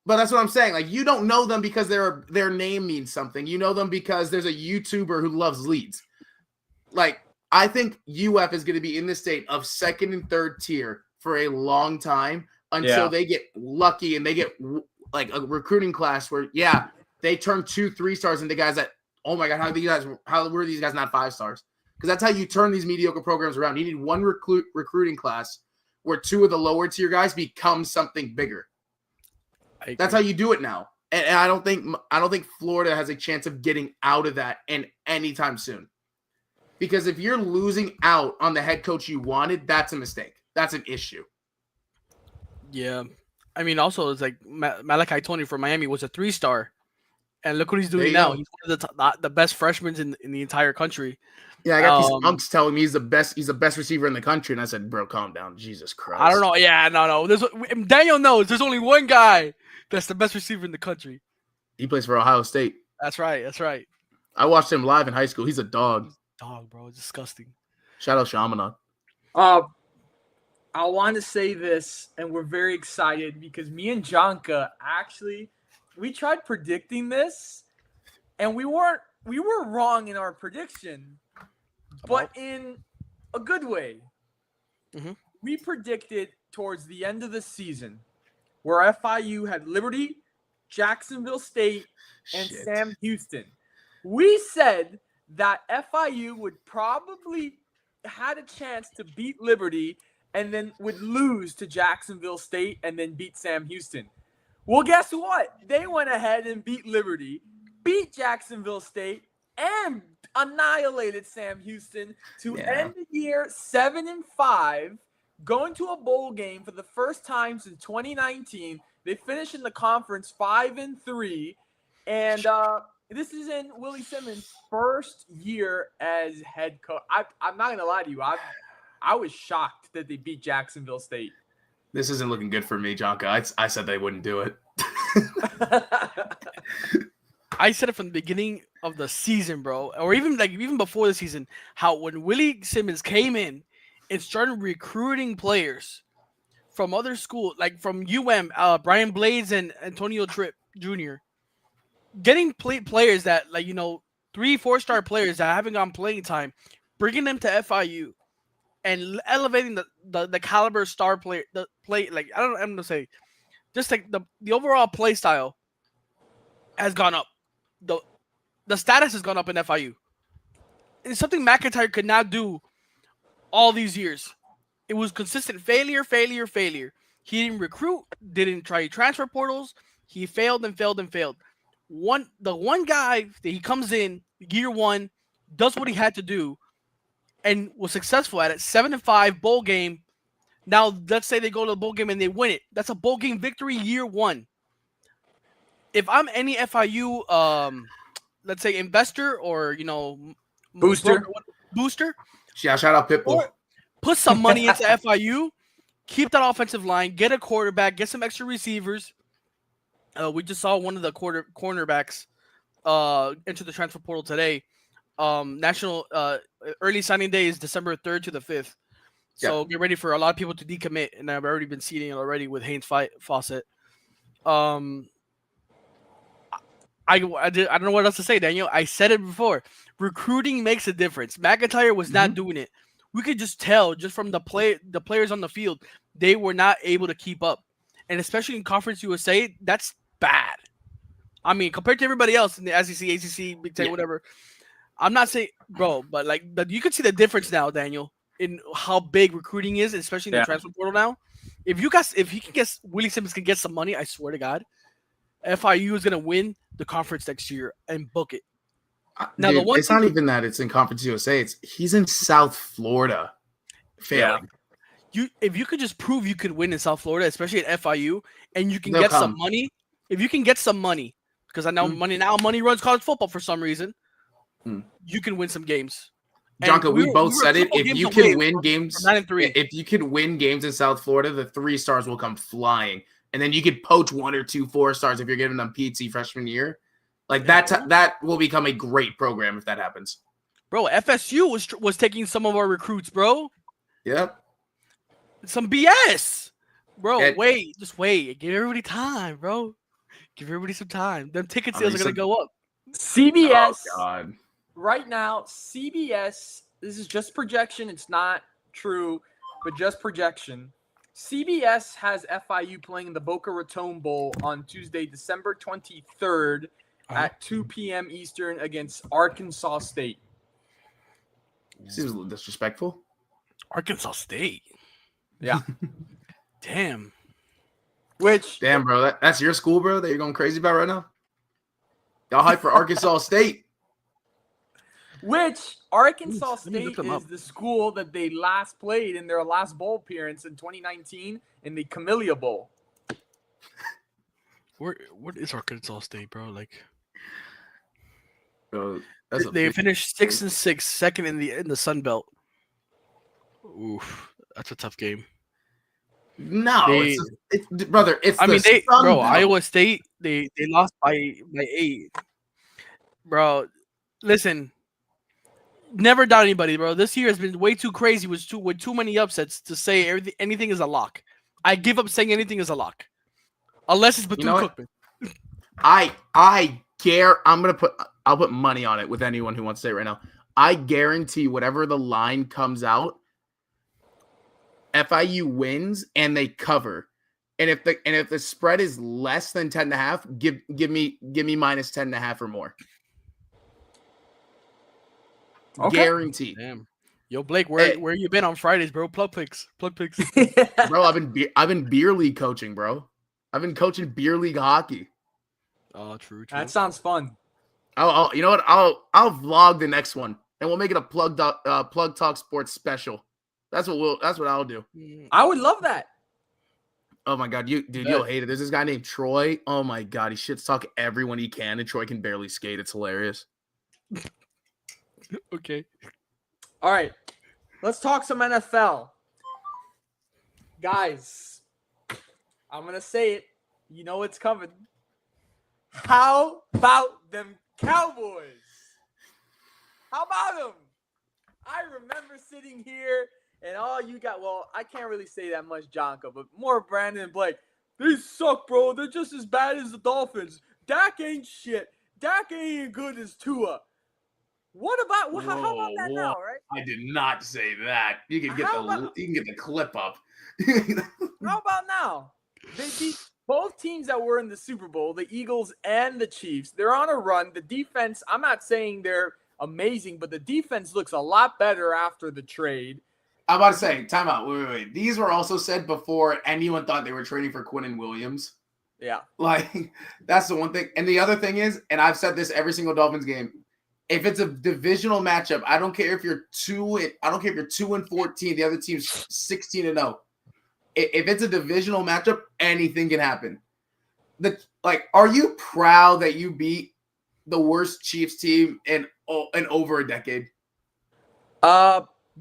But that's what I'm saying. Like, you don't know them because their name means something. You know them because there's a YouTuber who loves Leeds. Like, I think UF is going to be in the state of second and third tier for a long time until they get lucky and they get like a recruiting class where, they turn 2-3 stars into guys that, oh my God, how were these guys not 5 stars? Because that's how you turn these mediocre programs around. You need one recruiting class where 2 of the lower tier guys become something bigger. That's how you do it now. And I don't think Florida has a chance of getting out of that anytime soon. Because if you're losing out on the head coach you wanted, that's a mistake. That's an issue. Yeah. I mean, also, it's like Malachi Tony from Miami was a 3-star. And look what he's doing now. He's one of the best freshmen in the entire country. Yeah, I got these unks telling me he's the best receiver in the country. And I said, bro, calm down. Jesus Christ. I don't know. Yeah, no. Daniel knows there's only one guy that's the best receiver in the country. He plays for Ohio State. That's right. I watched him live in high school. He's a dog. Bro. It's disgusting. Shout out Shamana. I want to say this, and we're very excited because me and Jonka we tried predicting this, and we were wrong in our prediction, but in a good way. Mm-hmm. We predicted towards the end of the season where FIU had Liberty, Jacksonville State, and Sam Houston. We said that FIU would probably had a chance to beat Liberty and then would lose to Jacksonville State and then beat Sam Houston. Well, guess what? They went ahead and beat Liberty, beat Jacksonville State, and annihilated Sam Houston to end the year 7-5, going to a bowl game for the first time since 2019. They finished in the conference 5-3, and this is in Willie Simmons' first year as head coach. I'm not gonna lie to you. I was shocked that they beat Jacksonville State. This isn't looking good for me, Jonka. I said they wouldn't do it. I said it from the beginning of the season, bro, or even before the season, how when Willie Simmons came in and started recruiting players from other schools, like from Brian Blades and Antonio Tripp Jr., getting players that 3-4 star players that haven't gotten playing time, bringing them to FIU, and elevating the caliber star player, the play, like I'm gonna say, just like the overall play style has gone up. The status has gone up in FIU. It's something McIntyre could not do all these years. It was consistent failure, failure, failure. He didn't recruit, didn't try transfer portals. He failed and failed and failed. The one guy that he comes in year one, does what he had to do, and was successful at it. 7-5 bowl game. Now let's say they go to the bowl game and they win it. That's a bowl game victory year one. If I'm any FIU, let's say investor or Booster. Yeah, shout out Pitbull. Put some money into FIU. Keep that offensive line. Get a quarterback. Get some extra receivers. We just saw one of the cornerbacks enter the transfer portal today. National early signing day is December 3rd to the 5th. So get ready for a lot of people to decommit, and I've already been seeing it already with Haynes Fawcett. I don't know what else to say, Daniel. I said it before. Recruiting makes a difference. McIntyre was not doing it. We could just tell just from the players on the field, they were not able to keep up. And especially in Conference USA, that's bad. I mean, compared to everybody else in the SEC, ACC, Big Ten, whatever. I'm not saying, bro, but you can see the difference now, Daniel, in how big recruiting is, especially in the transfer portal now. If Willie Simmons can get some money, I swear to God, FIU is gonna win the conference next year and book it. Now, dude, it's not even that it's in Conference USA. He's in South Florida, failing. If you could just prove you could win in South Florida, especially at FIU, and you can get some money. If you can get some money, because I know money runs college football for some reason, you can win some games. Jonka, we both said it. If you can win games, 9-3. If you can win games in South Florida, the 3 stars will come flying, and then you could poach 1 or 2 4 stars if you're giving them PT freshman year. Like that will become a great program if that happens. Bro, FSU was taking some of our recruits, bro. Yep. Some BS. Bro, just wait. Give everybody time, bro. Give everybody some time. Them ticket sales are going to go up. CBS. Oh, God. Right now, CBS, this is just projection. It's not true, but just projection. CBS has FIU playing in the Boca Raton Bowl on Tuesday, December 23rd at 2 p.m. Eastern against Arkansas State. Seems a little disrespectful. Arkansas State. Yeah. Damn. Damn, bro. That's your school, bro, that you're going crazy about right now? Y'all hype for Arkansas State. Which Arkansas State is the school that they last played in their last bowl appearance in 2019 in the Camellia Bowl. What is Arkansas State, bro? Like, bro, they finished 6-6, second in the Sun Belt. Oof, that's a tough game. No, brother. Iowa State. They lost by 8. Bro, listen. Never doubt anybody, bro. This year has been way too crazy with too many upsets to say anything is a lock. I give up saying anything is a lock, unless it's Bethune-Cookman. I'll put money on it with anyone who wants to say it right now. I guarantee whatever the line comes out, FIU wins and they cover. And if the spread is less than 10.5, give me minus 10.5 or more. Okay. Guaranteed. Damn. Yo, Blake, where you been on Fridays, bro? Plug picks. Bro, I've been beer league coaching, bro. I've been coaching beer league hockey. Oh, true. That sounds fun. I'll you know what? I'll vlog the next one, and we'll make it a Plug Talk Sports special. That's what I'll do. I would love that. Oh my God, you'll hate it. There's this guy named Troy. Oh my God, he shits talk everyone he can, and Troy can barely skate. It's hilarious. Okay. All right. Let's talk some NFL. Guys, I'm going to say it. You know it's coming. How about them Cowboys? How about them? I remember sitting here and all you got, well, I can't really say that much, Jonka, but more Brandon and Blake. They suck, bro. They're just as bad as the Dolphins. Dak ain't shit. Dak ain't as good as Tua. What about how about Whoa, that whoa. now, right? I did not say that. You can get you can get the clip up. How about now? They beat both teams that were in the Super Bowl, the Eagles and the Chiefs. They're on a run. The defense, I'm not saying they're amazing, but the defense looks a lot better after the trade. I'm about to say, time out. Wait. These were also said before anyone thought they were trading for Quinnen Williams. Yeah. Like, that's the one thing. And the other thing is, and I've said this every single Dolphins game, if it's a divisional matchup, I don't care if you're 2-14, the other team's 16-0. If it's a divisional matchup, anything can happen. Are you proud that you beat the worst Chiefs team in over a decade?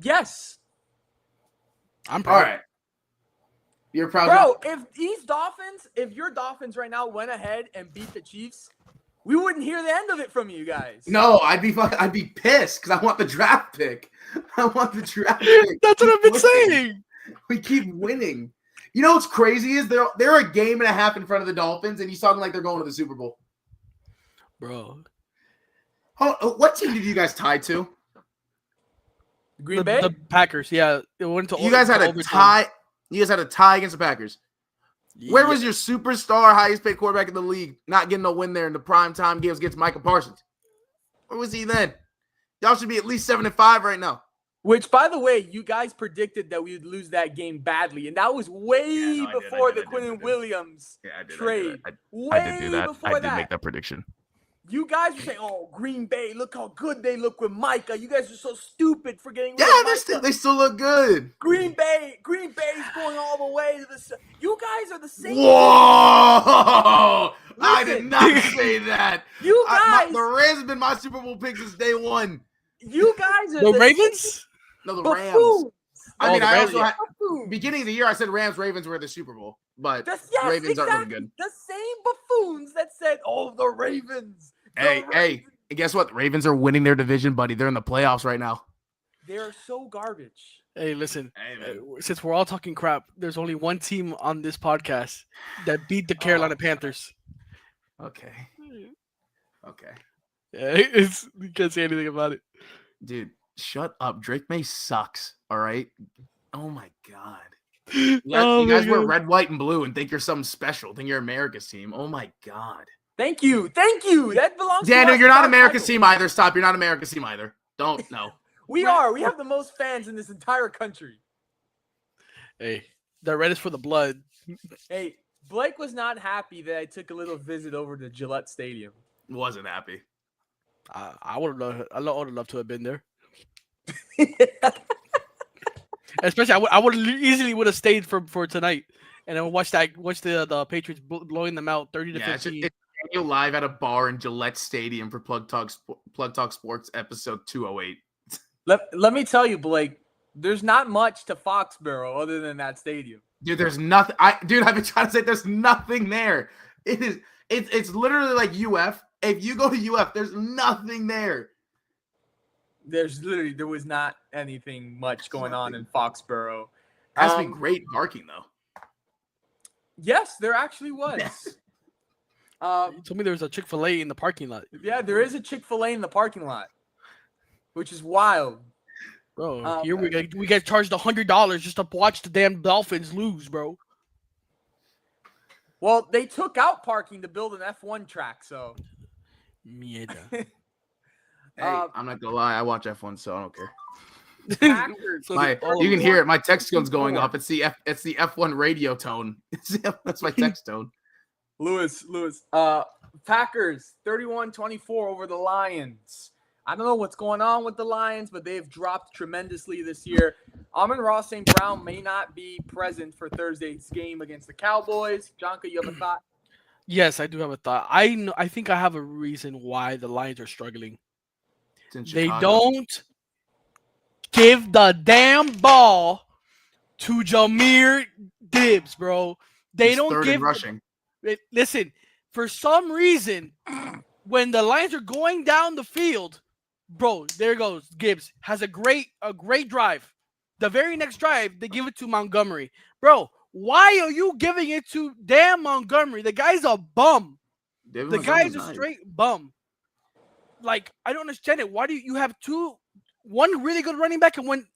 Yes. I'm proud. All right. You're proud, bro. If your Dolphins right now went ahead and beat the Chiefs, we wouldn't hear the end of it from you guys. No, I'd be pissed because I want the draft pick. That's what I've been saying. We keep winning. You know what's crazy is they're a game and a half in front of the Dolphins, and he's talking like they're going to the Super Bowl. Bro. What team did you guys tie to? Green Bay? The Packers, yeah. It went to You guys had a tie. You guys had a tie against the Packers. Where was your superstar, highest paid quarterback in the league, not getting a win there in the primetime games against Micah Parsons? Where was he then? Y'all should be at least 7-5 right now. Which, by the way, you guys predicted that we would lose that game badly, and that was way before the Quinnen Williams trade. I did do that. Before I did make that prediction. You guys were saying, "Oh, Green Bay, look how good they look with Micah." You guys are so stupid for getting rid of Micah. They still look good. Green Bay's going all the way to the. You guys are the same. Whoa! I did not say that. You guys, the Rams have been my Super Bowl pick since day one. You guys are the Ravens. No, the buffoons. Rams. I mean, I also buffoons. Beginning of the year I said Ravens were the Super Bowl, but Ravens aren't really good. The same buffoons that said, "Oh, the Ravens." Hey, and guess what? The Ravens are winning their division, buddy. They're in the playoffs right now. They're so garbage. Hey, listen. Since we're all talking crap, there's only one team on this podcast that beat the Carolina Panthers. Okay. Yeah, you can't say anything about it. Dude, shut up. Drake May sucks. All right. Oh my God. You guys wear red, white, and blue and think you're something special. Think you're America's team. Oh my God. Thank you. That belongs to Daniel, us. you're not America's team either. Stop. You're not America's team either. Don't. No. We are. We have the most fans in this entire country. Hey, the red is for the blood. Hey, Blake was not happy that I took a little visit over to Gillette Stadium. Wasn't happy. I would have loved to have been there. Especially, I would easily would have stayed for tonight, and then watch the Patriots blowing them out 30-15. It's Daniel live at a bar in Gillette Stadium for Plug Talk Sports episode 208. Let me tell you, Blake, there's not much to Foxborough other than that stadium. Dude, there's nothing. I've been trying to say there's nothing there. It's literally like UF. If you go to UF, there's nothing there. There was not anything much going on in Foxborough. Has to be great parking though. Yes, there actually was. You told me there was a Chick-fil-A in the parking lot. Yeah, there is a Chick-fil-A in the parking lot, which is wild. Bro, here we get charged $100 just to watch the damn Dolphins lose, bro. Well, they took out parking to build an F1 track, so. Mierda. Hey, I'm not gonna lie, I watch F1, so I don't care. You can hear it. My text tone's going up. It's the F1 radio tone. That's my text tone. Lewis. Packers 31-24 over the Lions. I don't know what's going on with the Lions, but they've dropped tremendously this year. Amon-Ra St. Brown may not be present for Thursday's game against the Cowboys. Jonka, you have a thought? Yes, I do have a thought. I think I have a reason why the Lions are struggling. They don't give the damn ball to Jahmyr Gibbs, bro. They don't give rushing. Listen, for some reason, when the Lions are going down the field, bro, there goes Gibbs. Has a great drive. The very next drive, they give it to Montgomery. Bro, why are you giving it to damn Montgomery? The guy's a bum. The guy's a straight bum. Like, I don't understand it. Why do you have one really good running back and one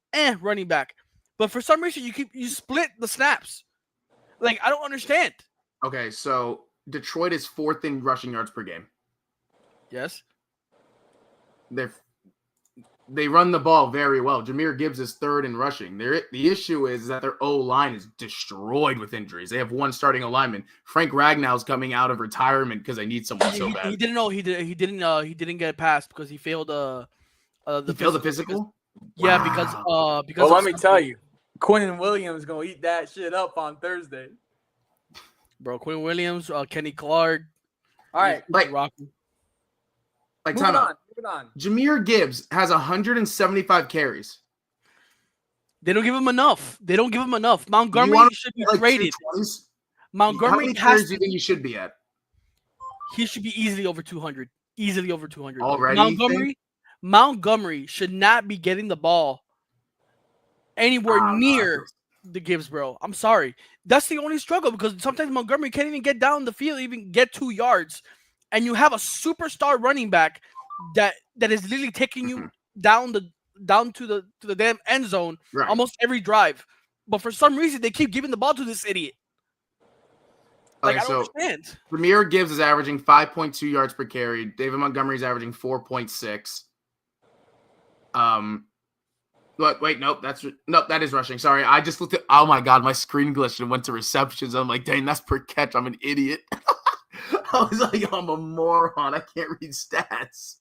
running back? But for some reason, you split the snaps. Like, I don't understand. Okay, so Detroit is 4th in rushing yards per game. Yes. They run the ball very well. Jahmyr Gibbs is 3rd in rushing. The issue is that their O-line is destroyed with injuries. They have one starting lineman. Frank Ragnow's coming out of retirement because they need someone so bad. He didn't know he didn't get passed because he failed the physical? Yeah, Wow. because Well, let me tell you, Quentin Williams gonna eat that shit up on Thursday. Bro, Quinn Williams, Kenny Clark. All right, moving on. Jahmyr Gibbs has 175 carries. They don't give him enough. Montgomery should be traded. Montgomery, how many carries do you think you should be at? He should be easily over 200. Already? Montgomery should not be getting the ball anywhere near the Gibbs, bro. I'm sorry. That's the only struggle because sometimes Montgomery can't even get down the field, even get 2 yards. And you have a superstar running back that is literally taking you down to the damn end zone almost every drive. But for some reason, they keep giving the ball to this idiot. Like, I don't understand. Jahmyr Gibbs is averaging 5.2 yards per carry. David Montgomery is averaging 4.6. Wait, nope, that is rushing. Sorry, I just looked at. Oh my god, my screen glitched and went to receptions. I'm like, dang, that's per catch. I'm an idiot. I was like, I'm a moron. I can't read stats.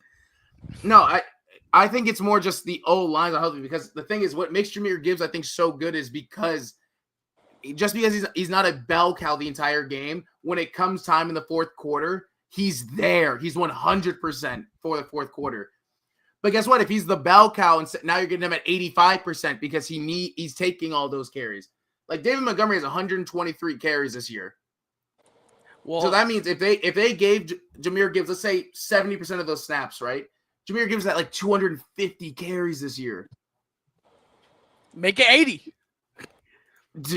No, I think it's more just the O lines are healthy because the thing is, what makes Jahmyr Gibbs I think so good is because he's not a bell cow the entire game. When it comes time in the 4th quarter, he's there. He's 100% for the 4th quarter. But guess what? If he's the bell cow, and now you're getting him at 85% because he's taking all those carries. Like David Montgomery has 123 carries this year. Well, so that means if they gave Jahmyr Gibbs, let's say 70% of those snaps, right? Jahmyr Gibbs had like 250 carries this year. Make it 80.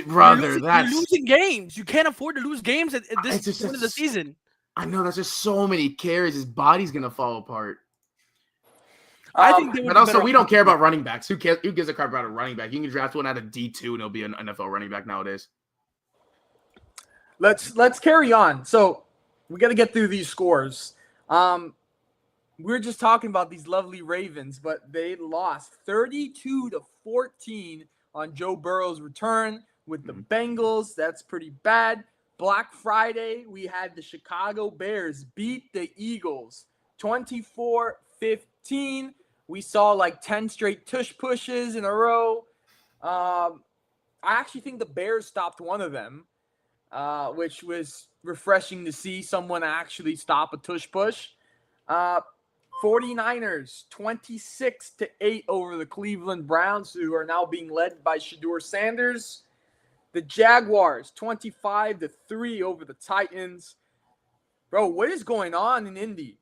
Brother, you're losing games. You can't afford to lose games at this point of the season. I know that's just so many carries. His body's gonna fall apart. I think but also we don't care about running backs. Who cares? Who gives a crap about a running back? You can draft one out of D2 and he'll be an NFL running back nowadays. Let's carry on. So we got to get through these scores. We're just talking about these lovely Ravens, but they lost 32-14 on Joe Burrow's return with the Bengals. That's pretty bad. Black Friday, we had the Chicago Bears beat the Eagles 24-15. We saw like 10 straight tush pushes in a row. I actually think the Bears stopped one of them, which was refreshing to see someone actually stop a tush push. 49ers 26-8 over the Cleveland Browns, who are now being led by Shedeur Sanders. The Jaguars 25-3 over the Titans. Bro, what is going on in Indy?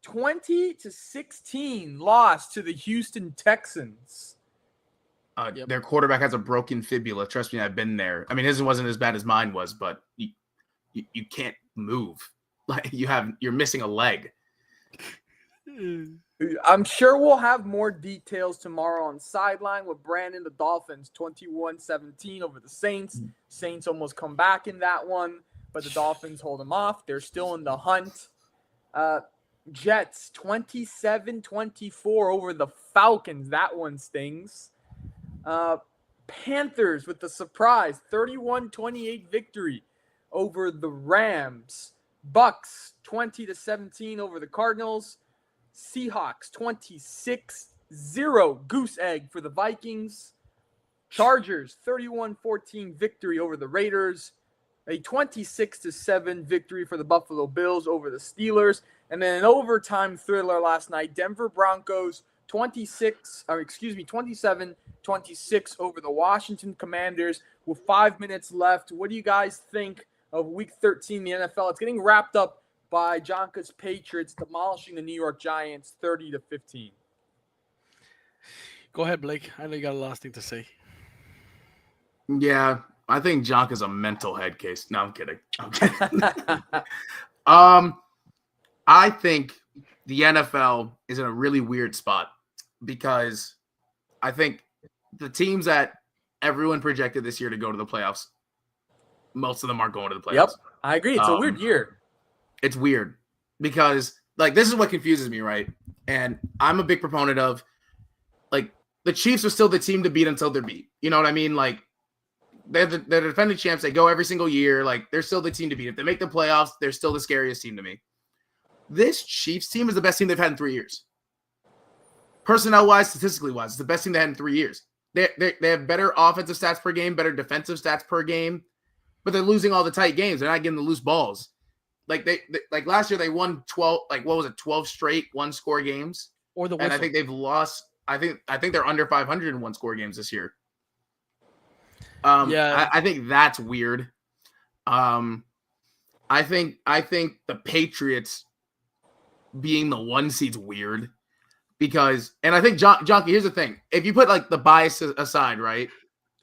20-16 loss to the Houston Texans. Their quarterback has a broken fibula. Trust me, I've been there. I mean, his wasn't as bad as mine was, but you can't move. Like you're missing a leg. I'm sure we'll have more details tomorrow on Sideline with Brandon. The Dolphins 21-17 over the Saints. Saints almost come back in that one, but the Dolphins hold them off. They're still in the hunt. Jets 27-24 over the Falcons. That one stings. Panthers with the surprise 31-28 victory over the Rams. Bucks 20-17 over the Cardinals. Seahawks 26-0 goose egg for the Vikings. Chargers 31-14 victory over the Raiders. A 26-7 victory for the Buffalo Bills over the Steelers. And then an overtime thriller last night. Denver Broncos 27-26 over the Washington Commanders with 5 minutes left. What do you guys think of Week 13 in the NFL? It's getting wrapped up by Jonka's Patriots demolishing the New York Giants 30-15. Go ahead, Blake. I know you got a last thing to say. Yeah, I think Jonka's a mental head case. No, I'm kidding. I think the NFL is in a really weird spot because I think the teams that everyone projected this year to go to the playoffs, most of them aren't going to the playoffs. Yep, I agree. It's a weird year. It's weird because like this is what confuses me, right? And I'm a big proponent of like the Chiefs are still the team to beat until they're beat. You know what I mean? Like they're the defending champs. They go every single year. Like they're still the team to beat. If they make the playoffs, they're still the scariest team to me. This Chiefs team is the best team they've had in 3 years. Personnel-wise, statistically-wise, it's the best team they had in 3 years. They have better offensive stats per game, better defensive stats per game, but they're losing all the tight games. They're not getting the loose balls. Like they like last year, they won 12. Like what was it, 12 straight one-score games? Or the and I think they've lost. I think they're under 500 in one-score games this year. I think that's weird. I think the Patriots being the 1 seed's weird because, and I think Jonky, here's the thing: if you put like the bias aside, right?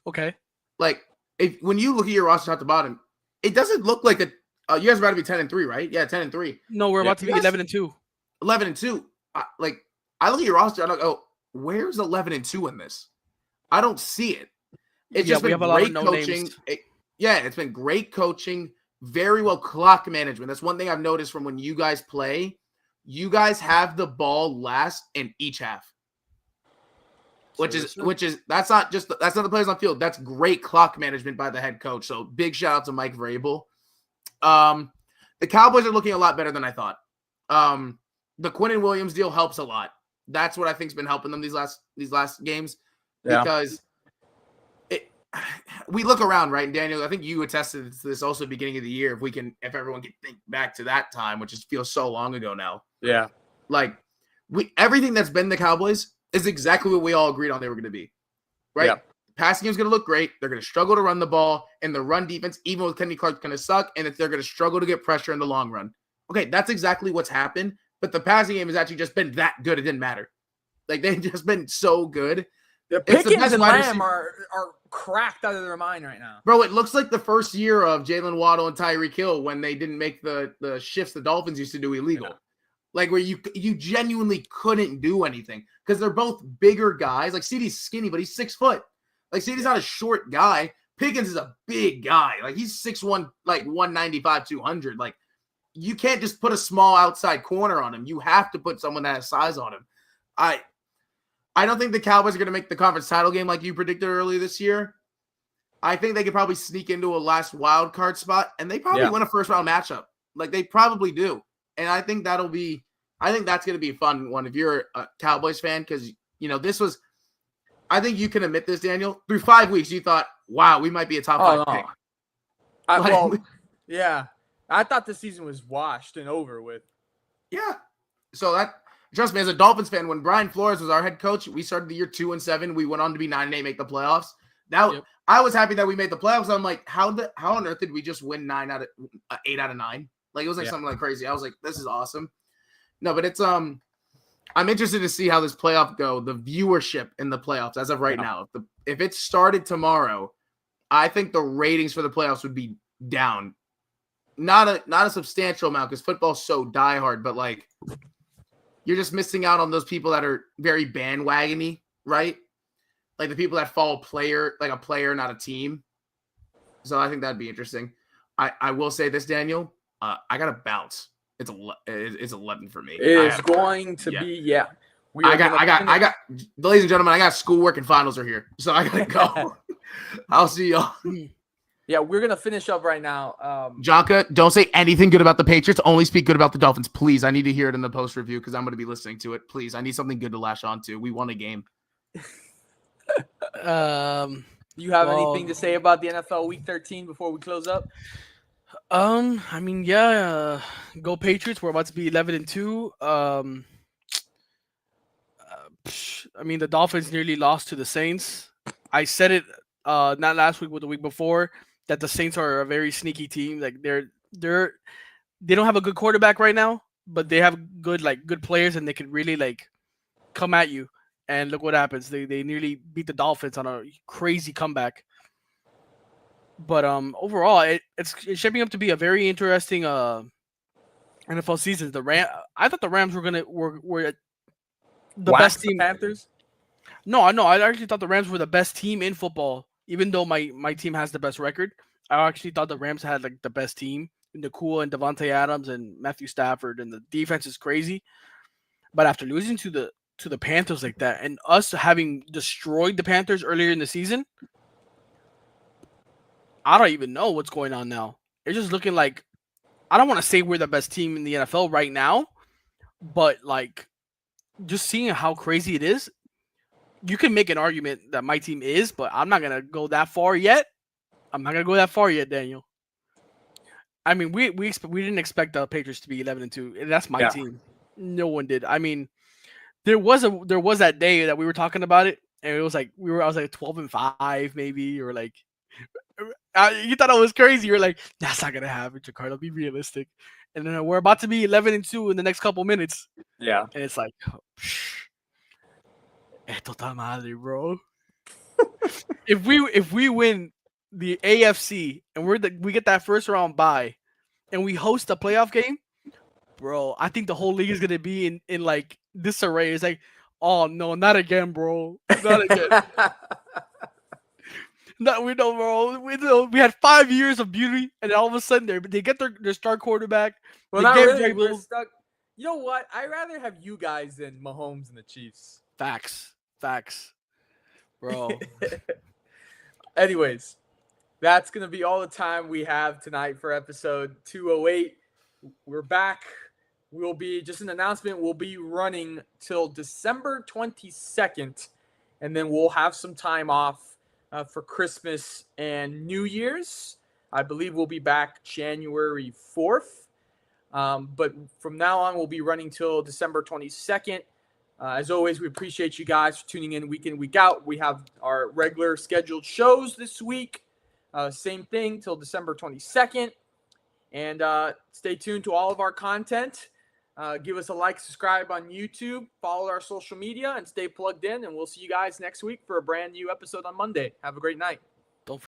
Okay. Like when you look at your roster top to bottom, it doesn't look like you guys are about to be 10-3, right? Yeah, 10-3. No, we're about to be 11-2. 11-2. Like I look at your roster, I don't go, where's 11-2 in this? I don't see it. It's just been great coaching. It's been great coaching. Very well clock management. That's one thing I've noticed from when you guys play. You guys have the ball last in each half, which is that's not the players on field. That's great clock management by the head coach. So big shout out to Mike Vrabel. The Cowboys are looking a lot better than I thought. The Quinnen Williams deal helps a lot. That's what I think's been helping them these last games because we look around, right? And Daniel, I think you attested to this also at the beginning of the year. If everyone can think back to that time, which feels so long ago now. Yeah. Like everything that's been the Cowboys is exactly what we all agreed on they were going to be. Right? Yeah. Passing game's going to look great. They're going to struggle to run the ball, and the run defense, even with Kenny Clark, going to suck, and they're going to struggle to get pressure in the long run. Okay, that's exactly what's happened. But the passing game has actually just been that good. It didn't matter. Like they've just been so good. The Pickens and Lamb are cracked out of their mind right now. Bro, it looks like the first year of Jalen Waddle and Tyreek Hill when they didn't make the shifts the Dolphins used to do illegal. Yeah. Like where you genuinely couldn't do anything because they're both bigger guys. Like CeeDee's skinny, but he's 6 foot. Like CeeDee's not a short guy. Pickens is a big guy. Like he's 6'1", like 195, 200. Like you can't just put a small outside corner on him. You have to put someone that has size on him. I don't think the Cowboys are going to make the conference title game like you predicted earlier this year. I think they could probably sneak into a last wild card spot, and they probably win a first round matchup. Like they probably do, and I think that's going to be a fun one if you're a Cowboys fan because this was. I think you can admit this, Daniel. Through 5 weeks, you thought, "Wow, we might be a top 5 pick." I thought the season was washed and over with. Yeah, so trust me, as a Dolphins fan, when Brian Flores was our head coach, we started the year 2-7. We went on to be 9-8, make the playoffs. Now, I was happy that we made the playoffs. I'm like, how on earth did we just win 8 out of 9? Like it was like something like crazy. I was like, this is awesome. No, but it's I'm interested to see how this playoff go. The viewership in the playoffs as of right now. If it started tomorrow, I think the ratings for the playoffs would be down. Not a substantial amount because football's so diehard, but like. You're just missing out on those people that are very bandwagony, right? Like the people that follow a player, not a team. So I think that'd be interesting. I will say this, Daniel. I got to bounce. It's 11 for me. It is going to be. I got. Ladies and gentlemen, I got schoolwork and finals are here, so I gotta go. I'll see y'all. Yeah, we're going to finish up right now. Jonka, don't say anything good about the Patriots. Only speak good about the Dolphins. Please, I need to hear it in the post review because I'm going to be listening to it. Please, I need something good to lash on to. We won a game. You have anything to say about the NFL Week 13 before we close up? Go Patriots. We're about to be 11-2. The Dolphins nearly lost to the Saints. I said it not last week, but the week before. That the Saints are a very sneaky team. Like they don't have a good quarterback right now, but they have good players and they can really come at you. And look what happens. They nearly beat the Dolphins on a crazy comeback. But overall, it's shaping up to be a very interesting NFL season. I thought the Rams were the Wax best the team. Panthers. No, I know. I actually thought the Rams were the best team in football, even though my team has the best record. I actually thought the Rams had like the best team. Nakua and Devontae Adams and Matthew Stafford, and the defense is crazy. But after losing to the Panthers like that, and us having destroyed the Panthers earlier in the season, I don't even know what's going on now. It's just looking like, I don't want to say we're the best team in the NFL right now, but like just seeing how crazy it is, you can make an argument that my team is, but I'm not gonna go that far yet. I'm not gonna go that far yet, Daniel. I mean, we didn't expect the Patriots to be 11-2. That's my team. No one did. I mean, there was that day that we were talking about it, and it was like I was like 12-5 maybe, or like you thought I was crazy. You're like, that's not gonna happen, Jacardo. Be realistic. And then we're about to be 11-2 in the next couple minutes. Yeah. And it's like, esto está madre, bro. if we win the AFC and we get that first round bye, and we host a playoff game, bro, I think the whole league is gonna be in like disarray. It's like, oh no, not again, bro, not again. No, we know, bro. We had 5 years of beauty, and then all of a sudden they get their star quarterback. Well, not really. We're stuck. You know what? I'd rather have you guys than Mahomes and the Chiefs. Facts, bro. Anyways, that's gonna be all the time we have tonight for episode 208. We're back. We'll be just an announcement. We'll be running till December 22nd, and then we'll have some time off for Christmas and New Year's. I believe we'll be back January 4th. But from now on, we'll be running till December 22nd. As always, we appreciate you guys for tuning in, week out. We have our regular scheduled shows this week. Same thing till December 22nd. And stay tuned to all of our content. Give us a like, subscribe on YouTube, follow our social media, and stay plugged in. And we'll see you guys next week for a brand new episode on Monday. Have a great night.